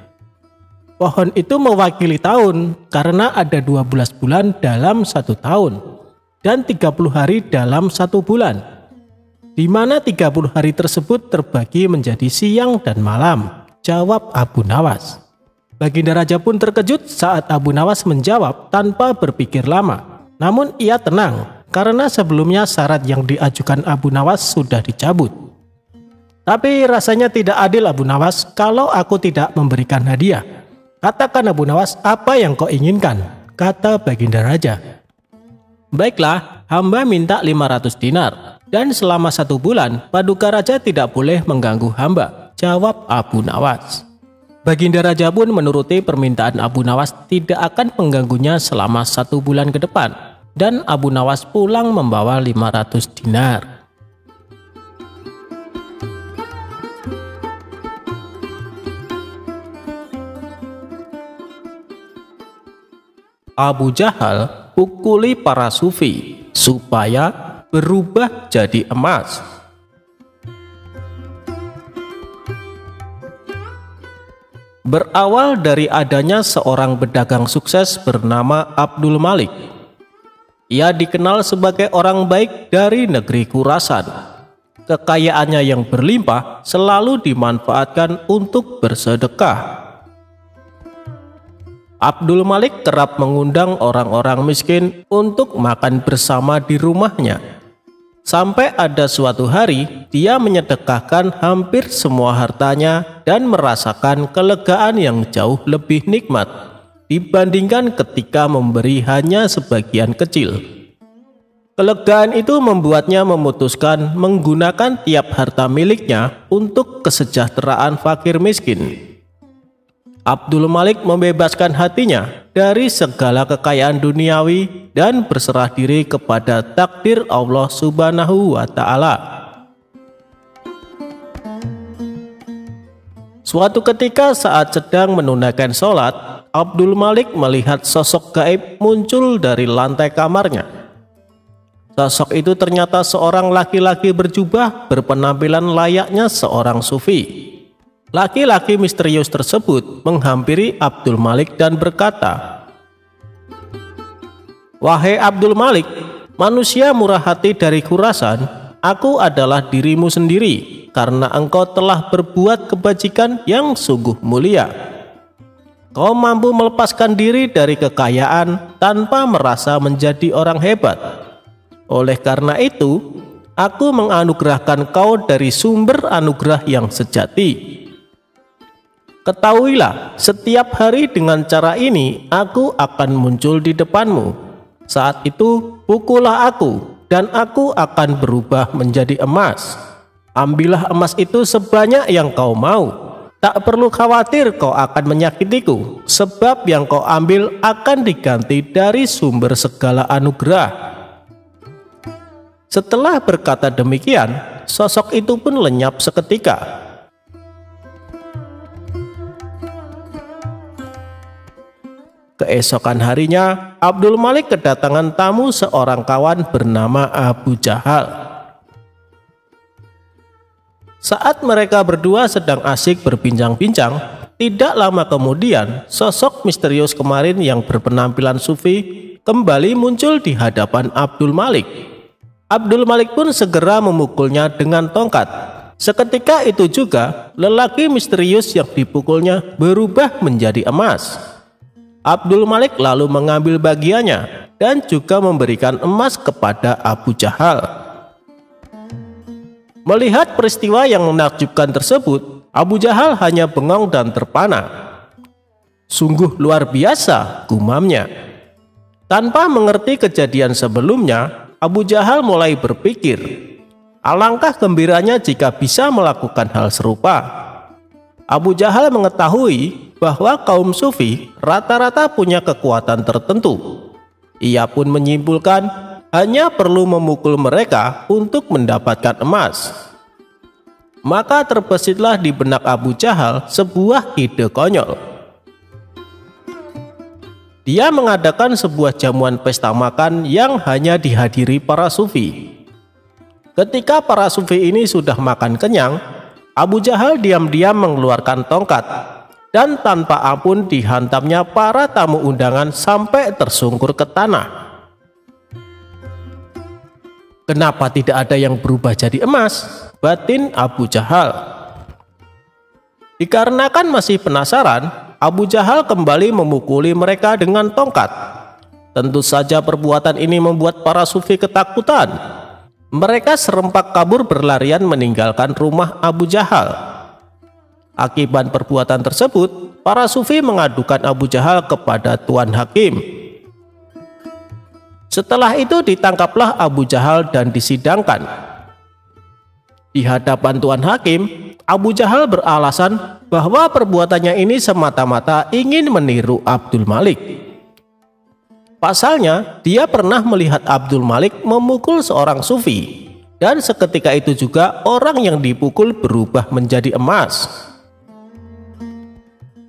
Pohon itu mewakili tahun karena ada 12 bulan dalam 1 tahun. Dan 30 hari dalam 1 bulan, di mana 30 hari tersebut terbagi menjadi siang dan malam, jawab Abu Nawas. Baginda Raja pun terkejut saat Abu Nawas menjawab tanpa berpikir lama. Namun ia tenang, karena sebelumnya syarat yang diajukan Abu Nawas sudah dicabut. Tapi rasanya tidak adil Abu Nawas kalau aku tidak memberikan hadiah. Katakan Abu Nawas apa yang kau inginkan, kata Baginda Raja. Baiklah, hamba minta 500 dinar, dan selama 1 bulan Paduka Raja tidak boleh mengganggu hamba, jawab Abu Nawas. Baginda Raja pun menuruti permintaan Abu Nawas tidak akan mengganggunya selama 1 bulan ke depan, dan Abu Nawas pulang membawa 500 dinar. Abu Jahal pukuli para sufi supaya berubah jadi emas. Berawal dari adanya seorang pedagang sukses bernama Abdul Malik. Ia dikenal sebagai orang baik dari negeri Khurasan. Kekayaannya yang berlimpah selalu dimanfaatkan untuk bersedekah. Abdul Malik kerap mengundang orang-orang miskin untuk makan bersama di rumahnya. Sampai ada suatu hari dia menyedekahkan hampir semua hartanya dan merasakan kelegaan yang jauh lebih nikmat dibandingkan ketika memberi hanya sebagian kecil. Kelegaan itu membuatnya memutuskan menggunakan tiap harta miliknya untuk kesejahteraan fakir miskin. Abdul Malik membebaskan hatinya dari segala kekayaan duniawi dan berserah diri kepada takdir Allah Subhanahu wa Ta'ala. Suatu ketika saat sedang menunaikan sholat, Abdul Malik melihat sosok gaib muncul dari lantai kamarnya. Sosok itu ternyata seorang laki-laki berjubah berpenampilan layaknya seorang sufi. Laki-laki misterius tersebut menghampiri Abdul Malik dan berkata, "Wahai Abdul Malik, manusia murah hati dari Khurasan, aku adalah dirimu sendiri karena engkau telah berbuat kebajikan yang sungguh mulia. Kau mampu melepaskan diri dari kekayaan tanpa merasa menjadi orang hebat. Oleh karena itu, aku menganugerahkan kau dari sumber anugerah yang sejati. Ketahuilah, setiap hari dengan cara ini aku akan muncul di depanmu. Saat itu pukullah aku dan aku akan berubah menjadi emas. Ambillah emas itu sebanyak yang kau mau. Tak perlu khawatir kau akan menyakitiku, sebab yang kau ambil akan diganti dari sumber segala anugerah." Setelah berkata demikian, sosok itu pun lenyap seketika. Keesokan harinya, Abdul Malik kedatangan tamu seorang kawan bernama Abu Jahal. Saat mereka berdua sedang asik berbincang-bincang, tidak lama kemudian sosok misterius kemarin yang berpenampilan sufi kembali muncul di hadapan Abdul Malik. Abdul Malik pun segera memukulnya dengan tongkat. Seketika itu juga lelaki misterius yang dipukulnya berubah menjadi emas. Abdul Malik lalu mengambil bagiannya dan juga memberikan emas kepada Abu Jahal. Melihat peristiwa yang menakjubkan tersebut, Abu Jahal hanya bengong dan terpana. "Sungguh luar biasa," gumamnya. Tanpa mengerti kejadian sebelumnya, Abu Jahal mulai berpikir, alangkah gembiranya jika bisa melakukan hal serupa. Abu Jahal mengetahui bahwa kaum sufi rata-rata punya kekuatan tertentu. Ia pun menyimpulkan hanya perlu memukul mereka untuk mendapatkan emas. Maka terbesitlah di benak Abu Jahal sebuah ide konyol. Dia mengadakan sebuah jamuan pesta makan yang hanya dihadiri para sufi. Ketika para sufi ini sudah makan kenyang, Abu Jahal diam-diam mengeluarkan tongkat dan tanpa ampun dihantamnya para tamu undangan sampai tersungkur ke tanah. "Kenapa tidak ada yang berubah jadi emas?" batin Abu Jahal. Dikarenakan masih penasaran, Abu Jahal kembali memukuli mereka dengan tongkat. Tentu saja perbuatan ini membuat para sufi ketakutan. Mereka serempak kabur berlarian meninggalkan rumah Abu Jahal. Akibat perbuatan tersebut, para sufi mengadukan Abu Jahal kepada Tuan Hakim. Setelah itu ditangkaplah Abu Jahal dan disidangkan. Di hadapan Tuan Hakim, Abu Jahal beralasan bahwa perbuatannya ini semata-mata ingin meniru Abdul Malik. Pasalnya, dia pernah melihat Abdul Malik memukul seorang sufi, dan seketika itu juga orang yang dipukul berubah menjadi emas.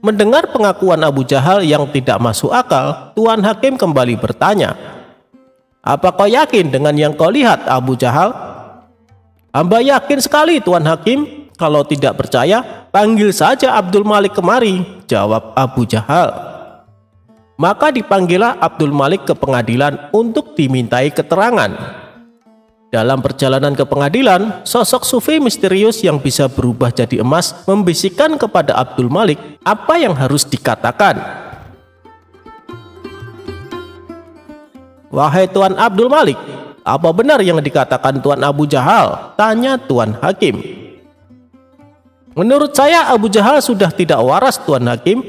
Mendengar pengakuan Abu Jahal yang tidak masuk akal, Tuan Hakim kembali bertanya, "Apa kau yakin dengan yang kau lihat, Abu Jahal?" "Hamba yakin sekali, Tuan Hakim. Kalau tidak percaya, panggil saja Abdul Malik kemari," jawab Abu Jahal. Maka dipanggillah Abdul Malik ke pengadilan untuk dimintai keterangan. Dalam perjalanan ke pengadilan, sosok sufi misterius yang bisa berubah jadi emas membisikkan kepada Abdul Malik apa yang harus dikatakan. "Wahai Tuan Abdul Malik, apa benar yang dikatakan Tuan Abu Jahal?" tanya Tuan Hakim. "Menurut saya Abu Jahal sudah tidak waras, Tuan Hakim.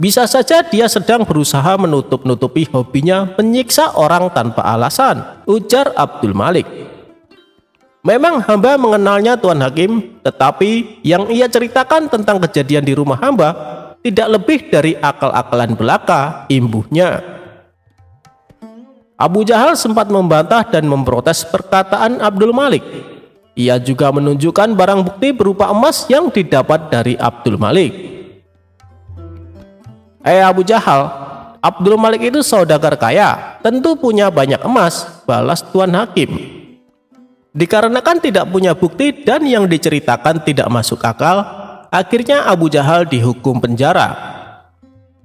Bisa saja dia sedang berusaha menutup-nutupi hobinya menyiksa orang tanpa alasan," ujar Abdul Malik. "Memang hamba mengenalnya, Tuan Hakim, tetapi yang ia ceritakan tentang kejadian di rumah hamba tidak lebih dari akal-akalan belaka," imbuhnya. Abu Jahal sempat membantah dan memprotes perkataan Abdul Malik. Ia juga menunjukkan barang bukti berupa emas yang didapat dari Abdul Malik. Abu Jahal, Abdul Malik itu saudagar kaya, tentu punya banyak emas," balas Tuan Hakim. "Dikarenakan tidak punya bukti dan yang diceritakan tidak masuk akal, akhirnya Abu Jahal dihukum penjara.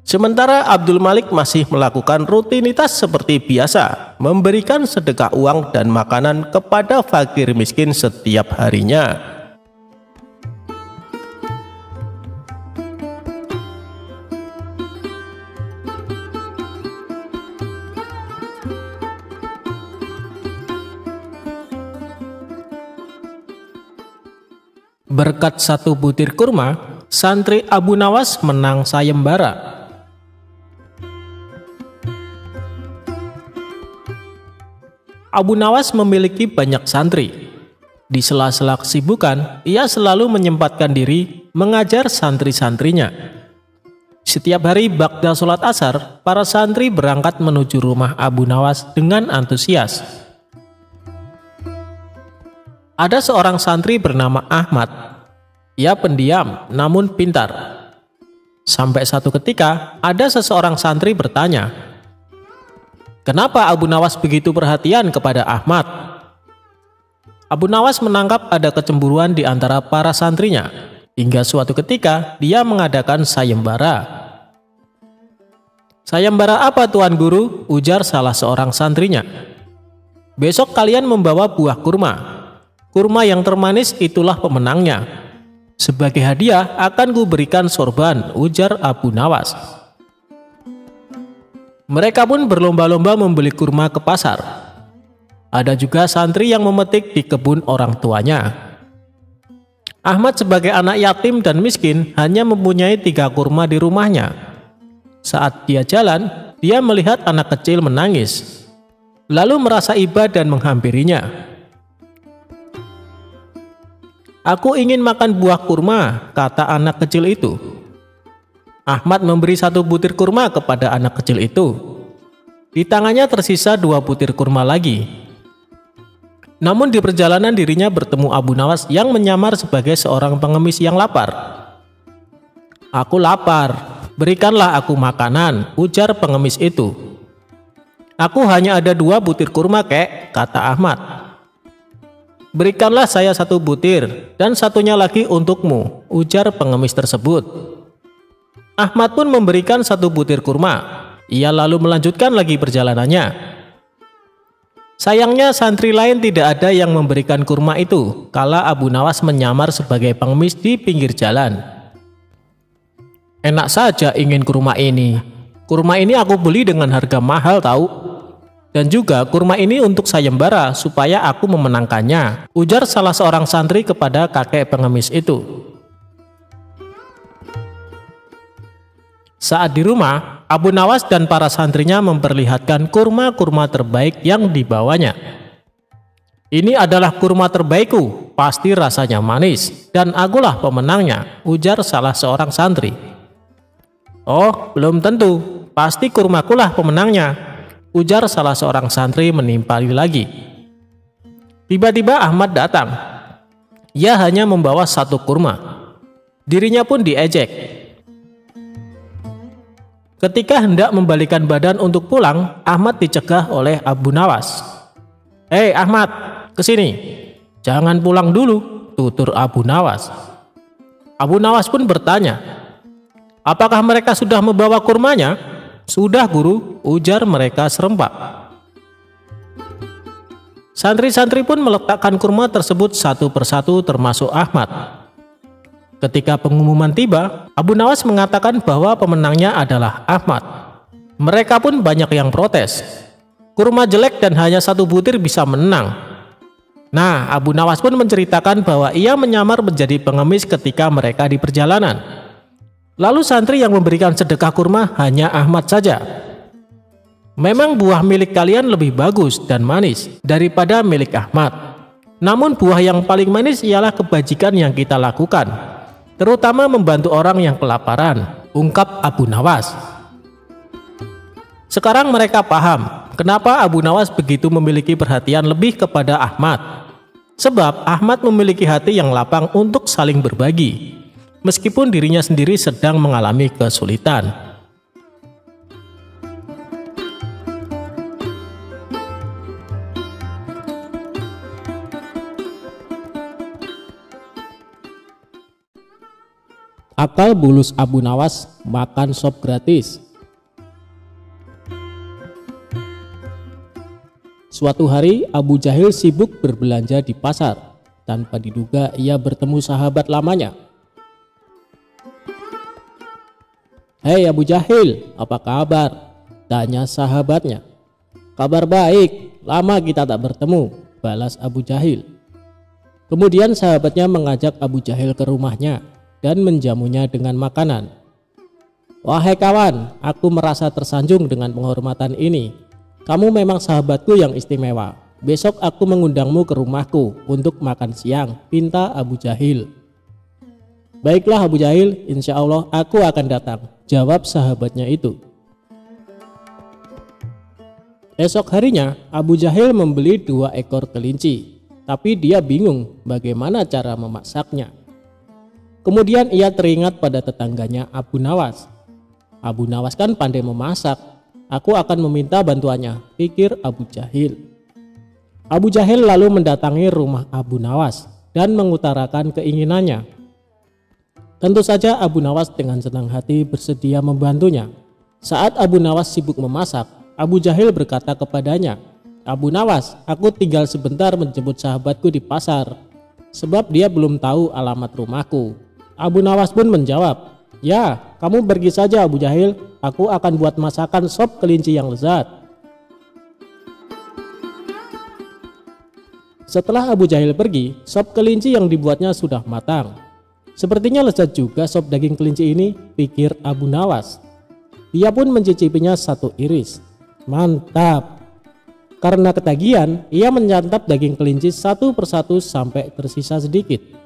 Sementara Abdul Malik masih melakukan rutinitas seperti biasa, memberikan sedekah uang dan makanan kepada fakir miskin setiap harinya. Berkat satu butir kurma, santri Abu Nawas menang sayembara. Abu Nawas memiliki banyak santri. Di sela-sela kesibukan, ia selalu menyempatkan diri mengajar santri-santrinya. Setiap hari ba'da sholat asar, para santri berangkat menuju rumah Abu Nawas dengan antusias. Ada seorang santri bernama Ahmad. Ia pendiam namun pintar. Sampai satu ketika ada seseorang santri bertanya, "Kenapa Abu Nawas begitu perhatian kepada Ahmad?" Abu Nawas menangkap ada kecemburuan di antara para santrinya, hingga suatu ketika dia mengadakan sayembara. "Sayembara apa Tuan Guru?" ujar salah seorang santrinya. "Besok kalian membawa buah kurma. Kurma yang termanis itulah pemenangnya. Sebagai hadiah akan kuberikan sorban," ujar Abu Nawas. Mereka pun berlomba-lomba membeli kurma ke pasar. Ada juga santri yang memetik di kebun orang tuanya. Ahmad sebagai anak yatim dan miskin hanya mempunyai 3 kurma di rumahnya. Saat dia jalan, dia melihat anak kecil menangis, lalu merasa iba dan menghampirinya. "Aku ingin makan buah kurma," kata anak kecil itu. Ahmad memberi 1 butir kurma kepada anak kecil itu. Di tangannya tersisa 2 butir kurma lagi. Namun di perjalanan dirinya bertemu Abu Nawas yang menyamar sebagai seorang pengemis yang lapar. "Aku lapar, berikanlah aku makanan," ujar pengemis itu. "Aku hanya ada 2 butir kurma, kek," kata Ahmad. "Berikanlah saya 1 butir dan satunya lagi untukmu," ujar pengemis tersebut. Ahmad pun memberikan 1 butir kurma. Ia lalu melanjutkan lagi perjalanannya. Sayangnya santri lain tidak ada yang memberikan kurma itu kala Abu Nawas menyamar sebagai pengemis di pinggir jalan. "Enak saja ingin kurma ini. Kurma ini aku beli dengan harga mahal tahu. Dan juga kurma ini untuk sayembara supaya aku memenangkannya," ujar salah seorang santri kepada kakek pengemis itu. Saat di rumah, Abu Nawas dan para santrinya memperlihatkan kurma-kurma terbaik yang dibawanya. "Ini adalah kurma terbaikku, pasti rasanya manis, dan akulah pemenangnya," ujar salah seorang santri. "Oh, belum tentu, pasti kurmakulah pemenangnya," ujar salah seorang santri menimpali lagi. Tiba-tiba Ahmad datang. Ia hanya membawa 1 kurma. Dirinya pun diejek. Ketika hendak membalikan badan untuk pulang, Ahmad dicegah oleh Abu Nawas. "Hei Ahmad, kesini. Jangan pulang dulu," tutur Abu Nawas. Abu Nawas pun bertanya, "Apakah mereka sudah membawa kurmanya?" "Sudah Guru," ujar mereka serempak. Santri-santri pun meletakkan kurma tersebut satu persatu termasuk Ahmad. Ketika pengumuman tiba, Abu Nawas mengatakan bahwa pemenangnya adalah Ahmad. Mereka pun banyak yang protes. Kurma jelek dan hanya 1 butir bisa menang. Nah, Abu Nawas pun menceritakan bahwa ia menyamar menjadi pengemis ketika mereka di perjalanan. Lalu santri yang memberikan sedekah kurma hanya Ahmad saja. "Memang buah milik kalian lebih bagus dan manis daripada milik Ahmad. Namun buah yang paling manis ialah kebajikan yang kita lakukan, terutama membantu orang yang kelaparan," ungkap Abu Nawas. Sekarang mereka paham kenapa Abu Nawas begitu memiliki perhatian lebih kepada Ahmad. Sebab Ahmad memiliki hati yang lapang untuk saling berbagi, meskipun dirinya sendiri sedang mengalami kesulitan. Akal bulus Abu Nawas makan sop gratis. Suatu hari Abu Jahil sibuk berbelanja di pasar. Tanpa diduga ia bertemu sahabat lamanya. "Hei Abu Jahil, apa kabar?" tanya sahabatnya. "Kabar baik, lama kita tak bertemu," balas Abu Jahil. Kemudian sahabatnya mengajak Abu Jahil ke rumahnya dan menjamunya dengan makanan. "Wahai kawan, aku merasa tersanjung dengan penghormatan ini. Kamu memang sahabatku yang istimewa. Besok aku mengundangmu ke rumahku untuk makan siang," pinta Abu Jahil. "Baiklah Abu Jahil, insya Allah aku akan datang," jawab sahabatnya itu. Esok harinya Abu Jahil membeli 2 ekor kelinci, tapi dia bingung bagaimana cara memasaknya. Kemudian ia teringat pada tetangganya Abu Nawas. "Abu Nawas kan pandai memasak, aku akan meminta bantuannya," pikir Abu Jahil. Abu Jahil lalu mendatangi rumah Abu Nawas dan mengutarakan keinginannya. Tentu saja Abu Nawas dengan senang hati bersedia membantunya. Saat Abu Nawas sibuk memasak, Abu Jahil berkata kepadanya, "Abu Nawas, aku tinggal sebentar menjemput sahabatku di pasar, sebab dia belum tahu alamat rumahku." Abu Nawas pun menjawab, "Ya, kamu pergi saja Abu Jahil, aku akan buat masakan sop kelinci yang lezat." Setelah Abu Jahil pergi, sop kelinci yang dibuatnya sudah matang. "Sepertinya lezat juga sop daging kelinci ini," pikir Abu Nawas. Dia pun mencicipinya satu iris. Mantap! Karena ketagihan, ia menyantap daging kelinci satu persatu sampai tersisa sedikit.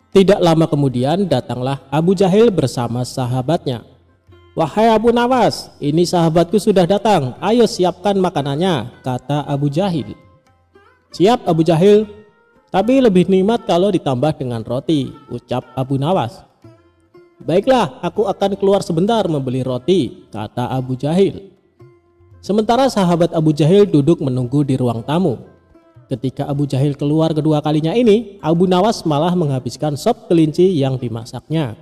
Tidak lama kemudian datanglah Abu Jahil bersama sahabatnya. "Wahai Abu Nawas, ini sahabatku sudah datang, ayo siapkan makanannya," kata Abu Jahil. "Siap Abu Jahil, tapi lebih nikmat kalau ditambah dengan roti," ucap Abu Nawas. "Baiklah, aku akan keluar sebentar membeli roti," kata Abu Jahil. Sementara sahabat Abu Jahil duduk menunggu di ruang tamu. Ketika Abu Jahil keluar kedua kalinya ini, Abu Nawas malah menghabiskan sop kelinci yang dimasaknya.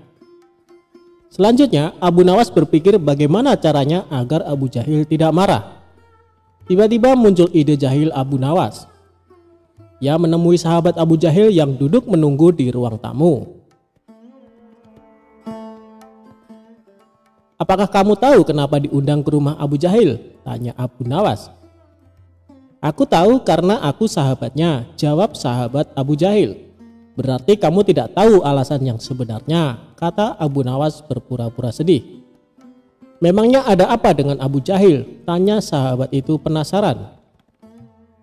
Selanjutnya, Abu Nawas berpikir bagaimana caranya agar Abu Jahil tidak marah. Tiba-tiba muncul ide jahil Abu Nawas. Ia menemui sahabat Abu Jahil yang duduk menunggu di ruang tamu. "Apakah kamu tahu kenapa diundang ke rumah Abu Jahil?" tanya Abu Nawas. "Aku tahu karena aku sahabatnya," jawab sahabat Abu Jahil. "Berarti kamu tidak tahu alasan yang sebenarnya," kata Abu Nawas berpura-pura sedih. "Memangnya ada apa dengan Abu Jahil?" tanya sahabat itu penasaran.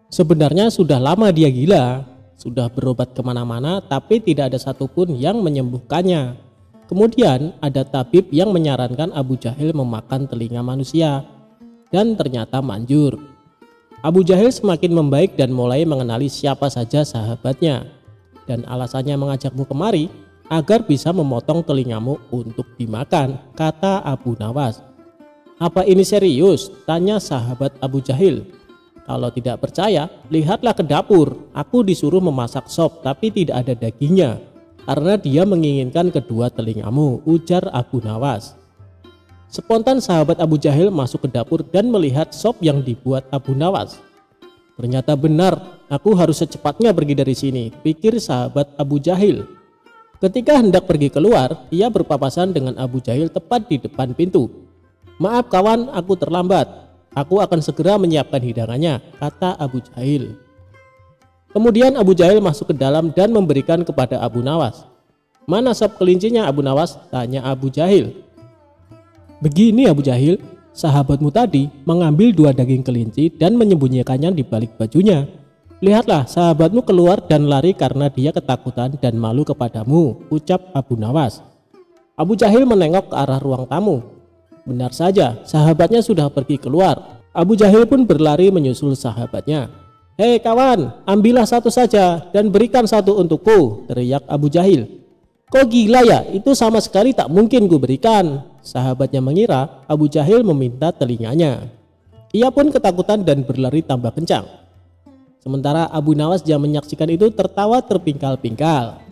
"Sebenarnya sudah lama dia gila, sudah berobat kemana-mana tapi tidak ada satupun yang menyembuhkannya. Kemudian ada tabib yang menyarankan Abu Jahil memakan telinga manusia dan ternyata manjur. Abu Jahil semakin membaik dan mulai mengenali siapa saja sahabatnya, dan alasannya mengajakmu kemari agar bisa memotong telingamu untuk dimakan," kata Abu Nawas. "Apa ini serius?" tanya sahabat Abu Jahil. "Kalau tidak percaya, lihatlah ke dapur. Aku disuruh memasak sop tapi tidak ada dagingnya, karena dia menginginkan kedua telingamu," ujar Abu Nawas. Spontan sahabat Abu Jahil masuk ke dapur dan melihat sop yang dibuat Abu Nawas. "Ternyata benar, aku harus secepatnya pergi dari sini," pikir sahabat Abu Jahil. Ketika hendak pergi keluar, ia berpapasan dengan Abu Jahil tepat di depan pintu. "Maaf kawan, aku terlambat. Aku akan segera menyiapkan hidangannya," kata Abu Jahil. Kemudian Abu Jahil masuk ke dalam dan memberikan kepada Abu Nawas. "Mana sop kelincinya Abu Nawas?" tanya Abu Jahil. "Begini Abu Jahil, sahabatmu tadi mengambil 2 daging kelinci dan menyembunyikannya di balik bajunya. Lihatlah, sahabatmu keluar dan lari karena dia ketakutan dan malu kepadamu," ucap Abu Nawas. Abu Jahil menengok ke arah ruang tamu. Benar saja, sahabatnya sudah pergi keluar. Abu Jahil pun berlari menyusul sahabatnya. "Hei kawan, ambillah satu saja dan berikan satu untukku," teriak Abu Jahil. "Kok gila ya, itu sama sekali tak mungkin ku berikan." Sahabatnya mengira Abu Jahil meminta telinganya. Ia pun ketakutan dan berlari tambah kencang. Sementara Abu Nawas yang menyaksikan itu tertawa terpingkal-pingkal.